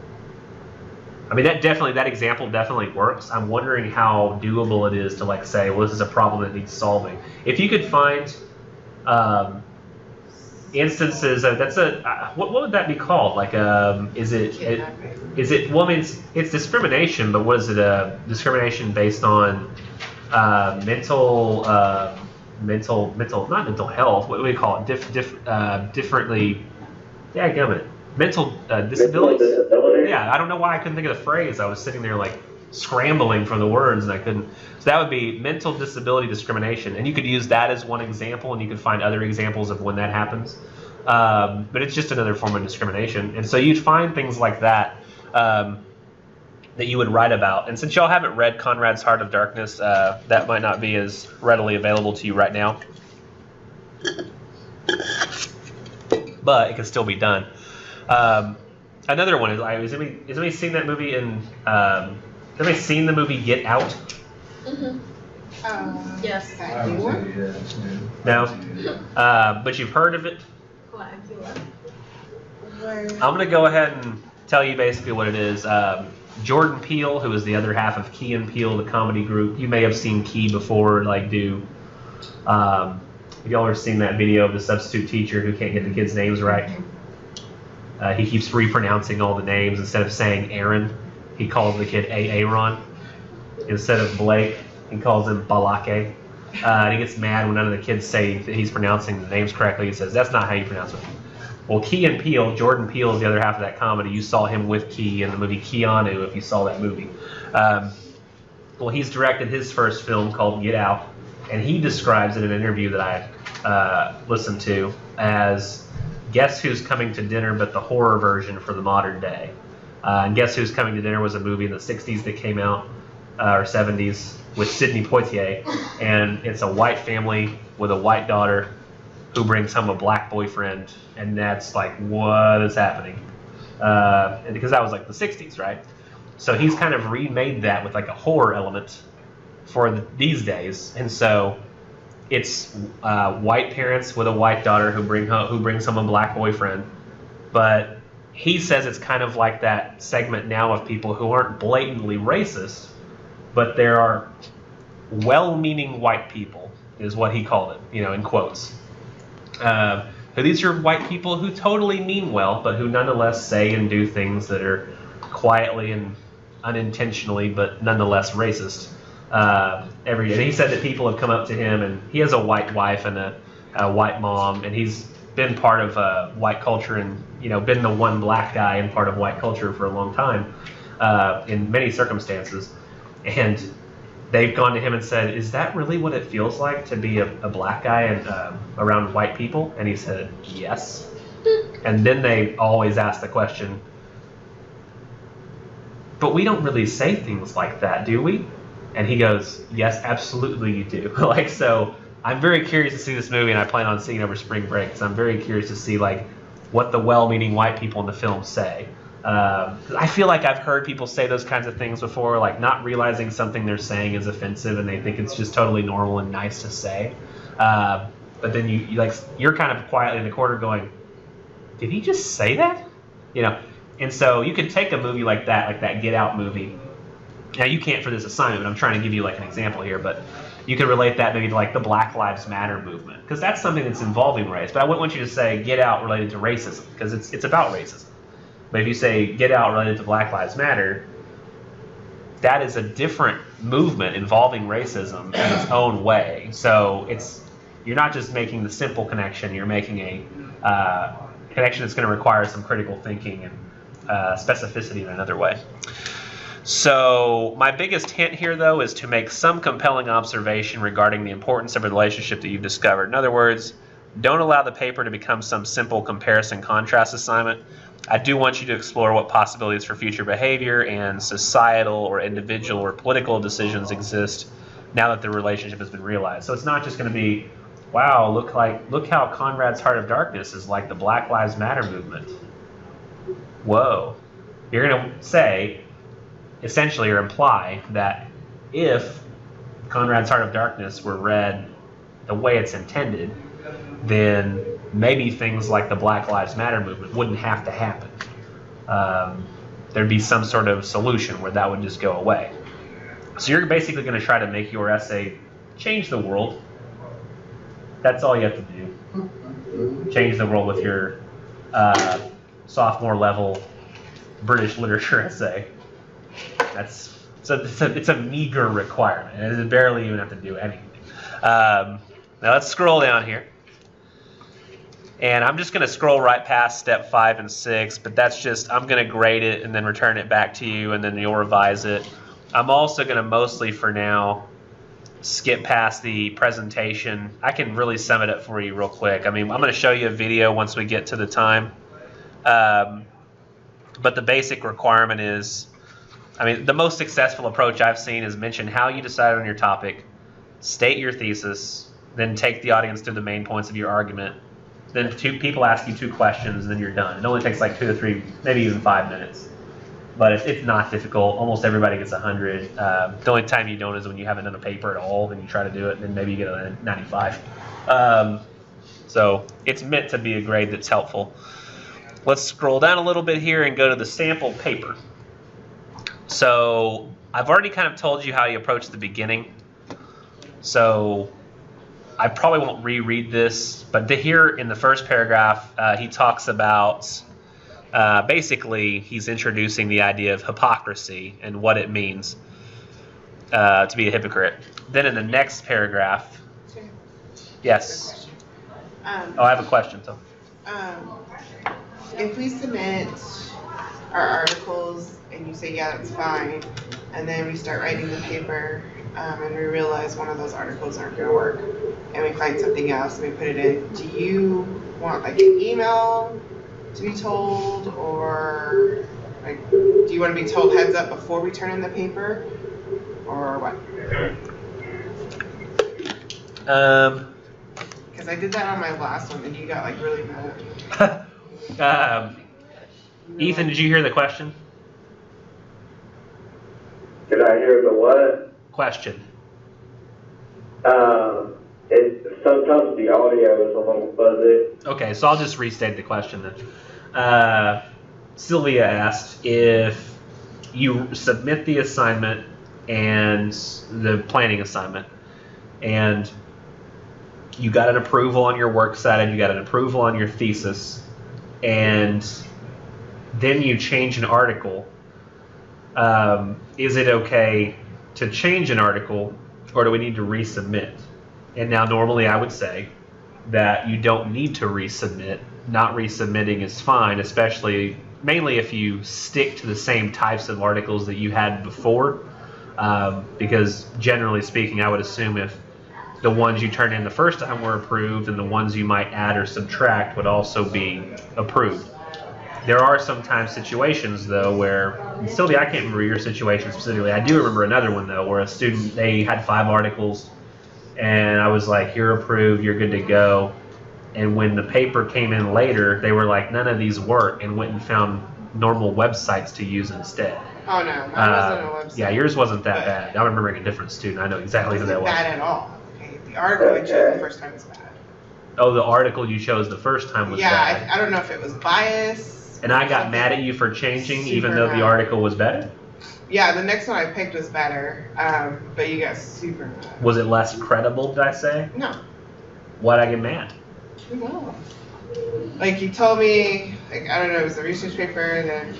I mean, that example definitely works. I'm wondering how doable it is to like say, well, this is a problem that needs solving. If you could find instances of what would that be called? Like, is it? Well, I mean, it's discrimination, but what is it? Discrimination based on mental, not mental health. What do we call it? Differently. Yeah, gummit. Mental disabilities. Yeah, I don't know why I couldn't think of the phrase. I was sitting there like scrambling for the words and I couldn't. So that would be mental disability discrimination, and you could use that as one example, and you could find other examples of when that happens. But it's just another form of discrimination, and so you'd find things like that that you would write about. And since y'all haven't read Conrad's Heart of Darkness, that might not be as readily available to you right now, but it can still be done. Another one is, has anybody seen that movie has anybody seen the movie Get Out? Mm-hmm. Yes. No? But you've heard of it? Coagula. I'm going to go ahead and tell you basically what it is. Jordan Peele, who is the other half of Key and Peele, the comedy group. You may have seen Key before, like do. Y'all have seen that video of the substitute teacher who can't get the kids' names right. He keeps repronouncing all the names. Instead of saying Aaron, he calls the kid Aaron. Instead of Blake, he calls him Balake. And he gets mad when none of the kids say that he's pronouncing the names correctly. He says, that's not how you pronounce it. Well, Key and Peele, Jordan Peele is the other half of that comedy. You saw him with Key in the movie Keanu, if you saw that movie. Well, he's directed his first film called Get Out, and he describes it in an interview that I listened to as Guess Who's Coming to Dinner, but the horror version for the modern day. And Guess Who's Coming to Dinner was a movie in the 60s that came out, or 70s, with Sidney Poitier, and it's a white family with a white daughter who brings home a black boyfriend, and that's like, what is happening? And because that was like the 60s, right? So he's kind of remade that with like a horror element for these days, and so it's white parents with a white daughter who brings home a black boyfriend, but he says it's kind of like that segment now of people who aren't blatantly racist, but there are well-meaning white people, is what he called it, in quotes. These are white people who totally mean well, but who nonetheless say and do things that are quietly and unintentionally, but nonetheless racist. And he said that people have come up to him, and he has a white wife and a white mom, and he's been part of white culture and been the one black guy in part of white culture for a long time in many circumstances. And they've gone to him and said, is that really what it feels like to be a black guy and around white people? And he said, yes. And then they always ask the question, but we don't really say things like that, do we? And he goes, yes, absolutely you do. So I'm very curious to see this movie, and I plan on seeing it over spring break, so I'm very curious to see what the well-meaning white people in the film say. I feel like I've heard people say those kinds of things before, like not realizing something they're saying is offensive, and they think it's just totally normal and nice to say. But then you're kind of quietly in the corner going, did he just say that? And so you can take a movie like that Get Out movie. Now you can't for this assignment, but I'm trying to give you an example here, but you could relate that maybe to the Black Lives Matter movement, because that's something that's involving race. But I wouldn't want you to say Get Out related to racism, because it's about racism. But if you say Get Out related to Black Lives Matter, that is a different movement involving racism in its own way. So you're not just making the simple connection, you're making a connection that's going to require some critical thinking and specificity in another way. So my biggest hint here, though, is to make some compelling observation regarding the importance of a relationship that you've discovered. In other words, don't allow the paper to become some simple comparison-contrast assignment. I do want you to explore what possibilities for future behavior and societal or individual or political decisions exist now that the relationship has been realized. So it's not just going to be, wow, look how Conrad's Heart of Darkness is like the Black Lives Matter movement. Whoa. You're going to say, essentially, or imply that if Conrad's Heart of Darkness were read the way it's intended, then maybe things like the Black Lives Matter movement wouldn't have to happen. There'd be some sort of solution where that would just go away. So you're basically going to try to make your essay change the world. That's all you have to do. Change the world with your sophomore level British literature essay. It's a meager requirement. It barely even have to do anything. Now let's scroll down here. And I'm just going to scroll right past step 5 and 6, but that's just, I'm going to grade it and then return it back to you, and then you'll revise it. I'm also going to mostly, for now, skip past the presentation. I can really sum it up for you real quick. I mean, I'm going to show you a video once we get to the time. But the basic requirement is, I mean, the most successful approach I've seen is mention how you decided on your topic, state your thesis, then take the audience through the main points of your argument. Then people ask you 2 questions, and then you're done. It only takes like 2 to 3, maybe even 5 minutes. But it's not difficult. Almost everybody gets 100. The only time you don't is when you haven't done a paper at all, then you try to do it, and then maybe you get a 95. So it's meant to be a grade that's helpful. Let's scroll down a little bit here and go to the sample paper. So I've already kind of told you how you approach the beginning. So I probably won't reread this, but here in the first paragraph, he talks about basically he's introducing the idea of hypocrisy and what it means to be a hypocrite. Then in the next paragraph, yes. I have a question. So, if we submit our articles and you say, yeah, that's fine, and then we start writing the paper and we realize one of those articles aren't going to work, and we find something else and we put it in, do you want like an email to be told, or like, do you want to be told heads up before we turn in the paper, or what? Because I did that on my last one and you got like really mad. Ethan, did you hear the question? Did I hear the what? Question. Sometimes the audio is a little fuzzy. Okay, so I'll just restate the question then. Sylvia asked if you submit the assignment and the planning assignment, and you got an approval on your works cited, you got an approval on your thesis, and then you change an article. Is it okay to change an article, or do we need to resubmit? And now normally I would say that you don't need to resubmit. Not resubmitting is fine, especially mainly if you stick to the same types of articles that you had before, because generally speaking, I would assume if the ones you turned in the first time were approved, and the ones you might add or subtract would also be approved. There are sometimes situations, though, where, and Sylvia, I can't remember your situation specifically. I do remember another one, though, where a student, they had 5 articles, and I was like, you're approved, you're good to go. And when the paper came in later, they were like, none of these work, and went and found normal websites to use instead. Oh, no, mine wasn't a website. Yeah, yours wasn't that bad. I'm remembering a different student. I know exactly who that was. It wasn't bad at all. Okay, the article I chose the first time was bad. Oh, the article you chose the first time was bad. Yeah, I don't know if it was bias. And I got mad at you for changing, even though the article was better? Yeah, the next one I picked was better, but you got super mad. Was it less credible, did I say? No. Why'd I get mad? No. Like, you told me, like, I don't know, it was a research paper, and then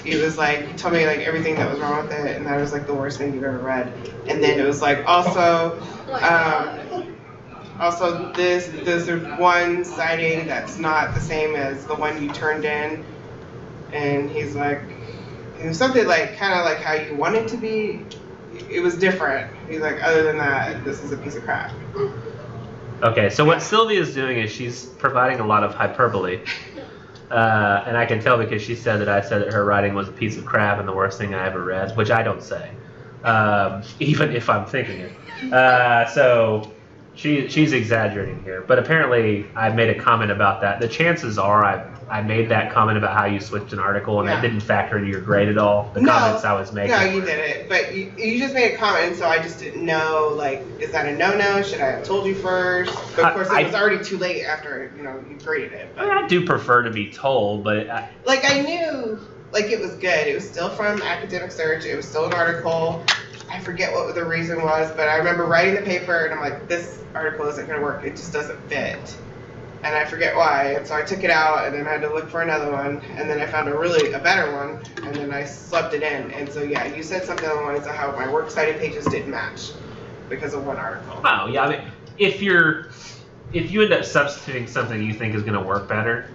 it was like, you told me, like, everything that was wrong with it, and that was, like, the worst thing you've ever read. And then it was like, also, there's one citing that's not the same as the one you turned in. And he's like, it was something like, kind of like how you want it to be. It was different. He's like, other than that, this is a piece of crap. Okay, so what Sylvia's doing is she's providing a lot of hyperbole. And I can tell because she said that I said that her writing was a piece of crap and the worst thing I ever read, which I don't say, even if I'm thinking it. So She's exaggerating here, but apparently I made a comment about that. The chances are I made that comment about how you switched an article and that didn't factor into your grade at all. The comments I was making. No, you didn't. But you just made a comment, and so I just didn't know, like, is that a no-no? Should I have told you first? But of course, it was already too late after, you graded it. But, I do prefer to be told, but... I knew, it was good. It was still from Academic Search. It was still an article. I forget what the reason was, but I remember writing the paper, and I'm like, this article isn't going to work. It just doesn't fit. And I forget why. And so I took it out, and then I had to look for another one, and then I found a better one, and then I slept it in. And so, yeah, you said something along the lines of how my works cited pages didn't match because of one article. Oh, yeah. I mean, if you end up substituting something you think is going to work better,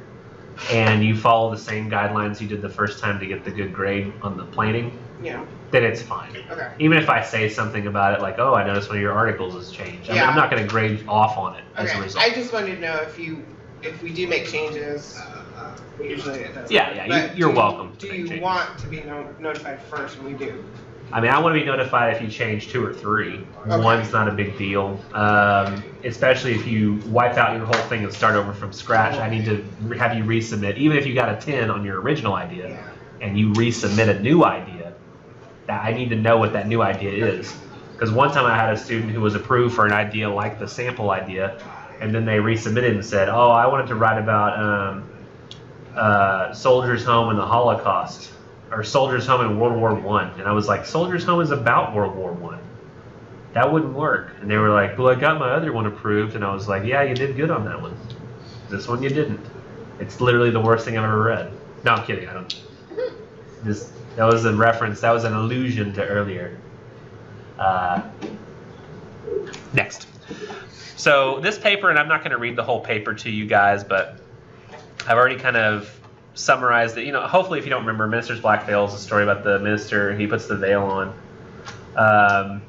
and you follow the same guidelines you did the first time to get the good grade on the planning, then it's fine. Okay. Even if I say something about it like, oh, I noticed one of your articles has changed. I mean, I'm not going to grade off on it as a result. I just wanted to know if we do make changes, usually it does. Yeah, you're welcome. Do you want to be notified first when we do? I mean, I want to be notified if you change 2 or 3. Okay. One's not a big deal. Especially if you wipe out your whole thing and start over from scratch. I need to have you resubmit. Even if you got a 10 on your original idea and you resubmit a new idea, I need to know what that new idea is. Because one time I had a student who was approved for an idea like the sample idea, and then they resubmitted and said, oh, I wanted to write about Soldiers' Home in the Holocaust, or Soldiers' Home in World War I. And I was like, Soldiers' Home is about World War I. That wouldn't work. And they were like, well, I got my other one approved. And I was like, yeah, you did good on that one. This one you didn't. It's literally the worst thing I've ever read. No, I'm kidding. I don't. That was a reference. That was an allusion to earlier. Next. So this paper, and I'm not going to read the whole paper to you guys, but I've already kind of summarized it. Hopefully if you don't remember, Minister's Black Veil is a story about the minister. He puts the veil on.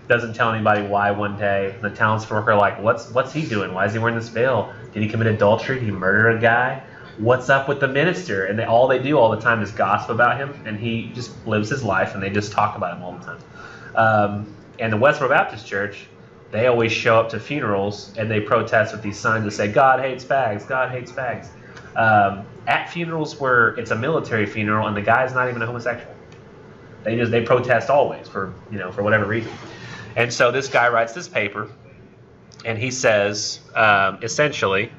Doesn't tell anybody why one day. The townsfolk are like, what's he doing? Why is he wearing this veil? Did he commit adultery? Did he murder a guy? What's up with the minister? And all they do all the time is gossip about him, and he just lives his life, and they just talk about him all the time. And the Westboro Baptist Church, they always show up to funerals, and they protest with these signs that say, God hates fags, God hates fags. At funerals where it's a military funeral, and the guy's not even a homosexual. They protest always for whatever reason. And so this guy writes this paper, and he says, essentially,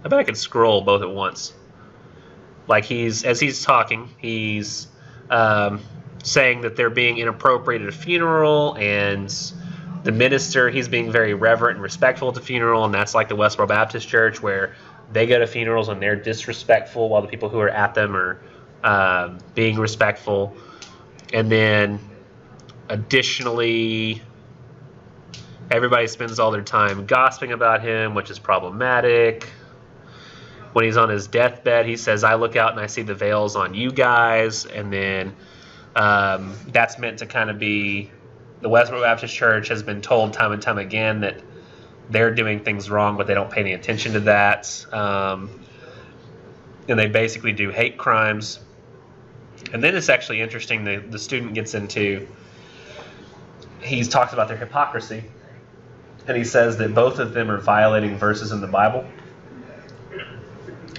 I bet I could scroll both at once. As he's talking, he's saying that they're being inappropriate at a funeral, and the minister, he's being very reverent and respectful at the funeral, and that's like the Westboro Baptist Church, where they go to funerals and they're disrespectful while the people who are at them are being respectful. And then, additionally, everybody spends all their time gossiping about him, which is problematic. When he's on his deathbed, he says, I look out and I see the veils on you guys. And then that's meant to kind of be, the Westboro Baptist Church has been told time and time again that they're doing things wrong, but they don't pay any attention to that. And they basically do hate crimes. And then it's actually interesting, the student gets into, he talks about their hypocrisy. And he says that both of them are violating verses in the Bible.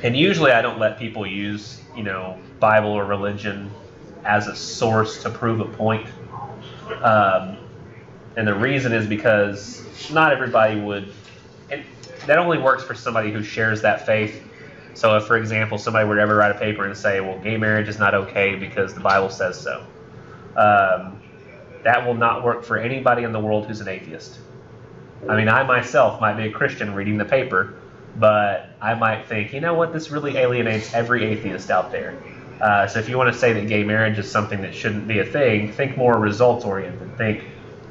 And usually I don't let people use, Bible or religion as a source to prove a point. And the reason is because not everybody would, and that only works for somebody who shares that faith. So if, for example, somebody were to ever write a paper and say, well, gay marriage is not okay because the Bible says so, that will not work for anybody in the world who's an atheist. I mean, I myself might be a Christian reading the paper, but I might think, you know what, this really alienates every atheist out there. So if you want to say that gay marriage is something that shouldn't be a thing, think more results-oriented. Think,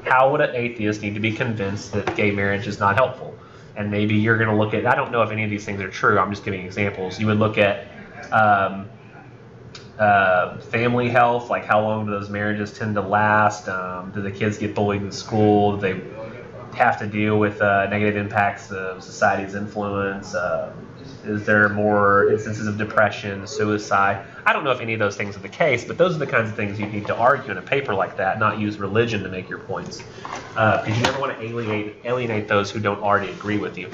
how would an atheist need to be convinced that gay marriage is not helpful? And maybe you're going to look at, I don't know if any of these things are true, I'm just giving examples. You would look at family health, like how long do those marriages tend to last? Do the kids get bullied in school? Do they have to deal with negative impacts of society's influence? Is there more instances of depression, suicide? I don't know if any of those things are the case, but those are the kinds of things you need to argue in a paper like that, not use religion to make your points. Because you never want to alienate those who don't already agree with you.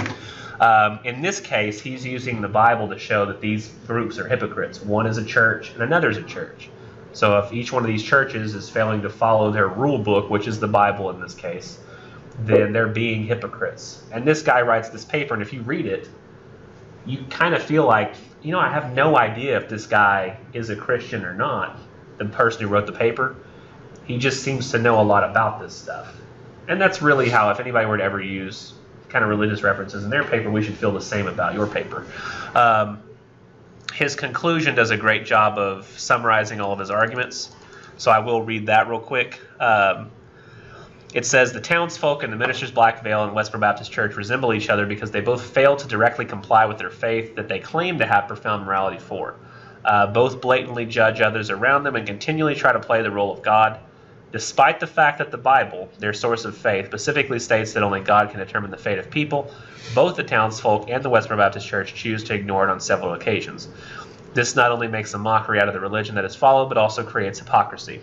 In this case, he's using the Bible to show that these groups are hypocrites. One is a church and another is a church. So if each one of these churches is failing to follow their rule book, which is the Bible in this case, then they're being hypocrites. And this guy writes this paper, and if you read it, you kind of feel like, I have no idea if this guy is a Christian or not, the person who wrote the paper. He just seems to know a lot about this stuff. And that's really how, if anybody were to ever use kind of religious references in their paper, we should feel the same about your paper. His conclusion does a great job of summarizing all of his arguments, so I will read that real quick. It says, the townsfolk and the ministers Blackvale and Westboro Baptist Church resemble each other because they both fail to directly comply with their faith that they claim to have profound morality for. Both blatantly judge others around them and continually try to play the role of God, despite the fact that the Bible, their source of faith, specifically states that only God can determine the fate of people. Both the townsfolk and the Westboro Baptist Church choose to ignore it on several occasions. This not only makes a mockery out of the religion that is followed, but also creates hypocrisy.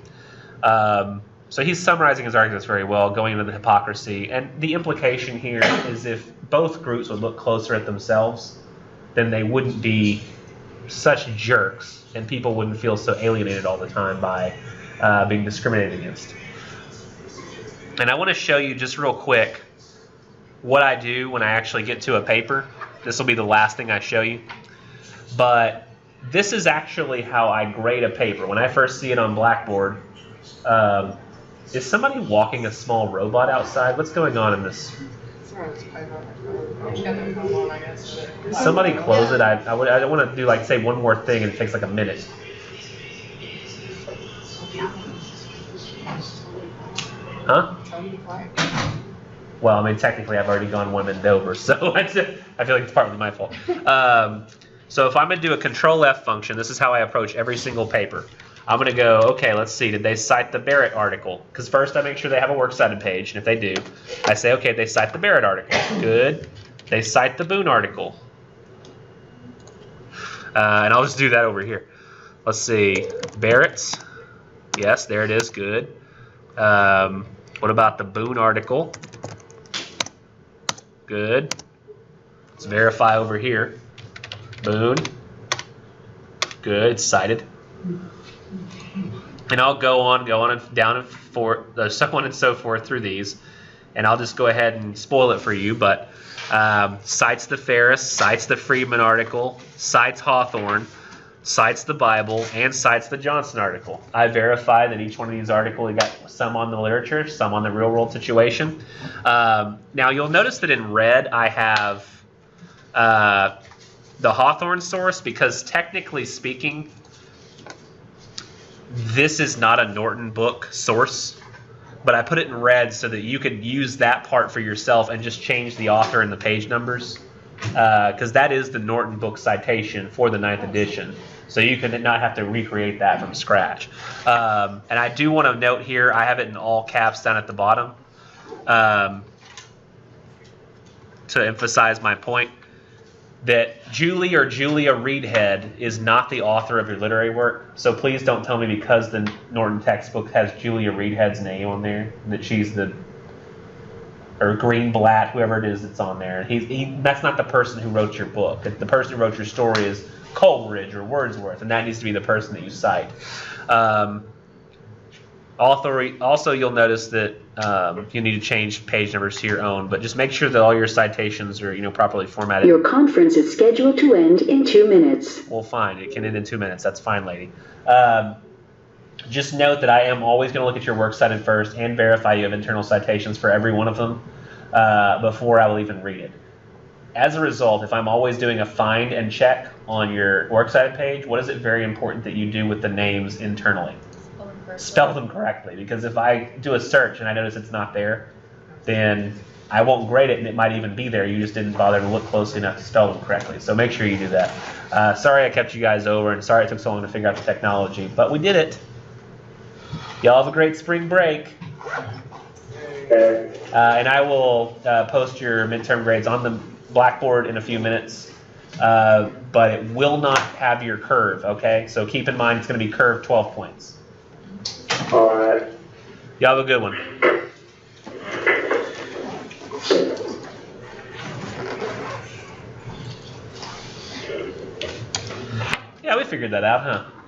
So he's summarizing his arguments very well, going into the hypocrisy. And the implication here is if both groups would look closer at themselves, then they wouldn't be such jerks, and people wouldn't feel so alienated all the time by being discriminated against. And I want to show you just real quick what I do when I actually get to a paper. This will be the last thing I show you. But this is actually how I grade a paper. When I first see it on Blackboard, is somebody walking a small robot outside? What's going on in this? Somebody close it. I want to do say one more thing, and it takes like a minute. Huh? Well, I mean, technically, I've already gone 1 minute over, so I feel like it's partly my fault. So if I'm going to do a Control-F function, this is how I approach every single paper. I'm going to go, okay, let's see, did they cite the Barrett article? Because first I make sure they have a works cited page, and if they do, I say, okay, they cite the Barrett article. Good. They cite the Boone article. And I'll just do that over here. Let's see, Barrett's. Yes, there it is. Good. What about the Boone article? Good. Let's verify over here. Boone. Good. It's cited. And I'll go on and down and forth, so on and so forth through these. And I'll just go ahead and spoil it for you. But cites the Ferris, cites the Friedman article, cites Hawthorne, cites the Bible, and cites the Johnson article. I verify that each one of these articles, you got some on the literature, some on the real world situation. Now you'll notice that in red I have the Hawthorne source, because technically speaking, this is not a Norton book source, but I put it in red so that you could use that part for yourself and just change the author and the page numbers, because that is the Norton book citation for the 9th edition. So you can not have to recreate that from scratch. And I do want to note here, I have it in all caps down at the bottom to emphasize my point, that Julie or Julia Reedhead is not the author of your literary work. So please don't tell me because the Norton textbook has Julia Reedhead's name on there that she's or Greenblatt, whoever it is that's on there. That's not the person who wrote your book. The person who wrote your story is Coleridge or Wordsworth, and that needs to be the person that you cite. Also, you'll notice that you need to change page numbers to your own, but just make sure that all your citations are properly formatted. Your conference is scheduled to end in 2 minutes. Well, fine. It can end in 2 minutes. That's fine, lady. Just note that I am always going to look at your works cited first and verify you have internal citations for every one of them before I will even read it. As a result, if I'm always doing a find and check on your works cited page, what is it very important that you do with the names internally? Spell them correctly, because if I do a search and I notice it's not there, then I won't grade it, and it might even be there. You just didn't bother to look closely enough to spell them correctly. So make sure you do that. Sorry I kept you guys over, and sorry it took so long to figure out the technology, but we did it. Y'all have a great spring break. And I will post your midterm grades on the Blackboard in a few minutes. but it will not have your curve, okay? So keep in mind it's going to be curved 12 points. All right. Y'all have a good one. Yeah, we figured that out, huh?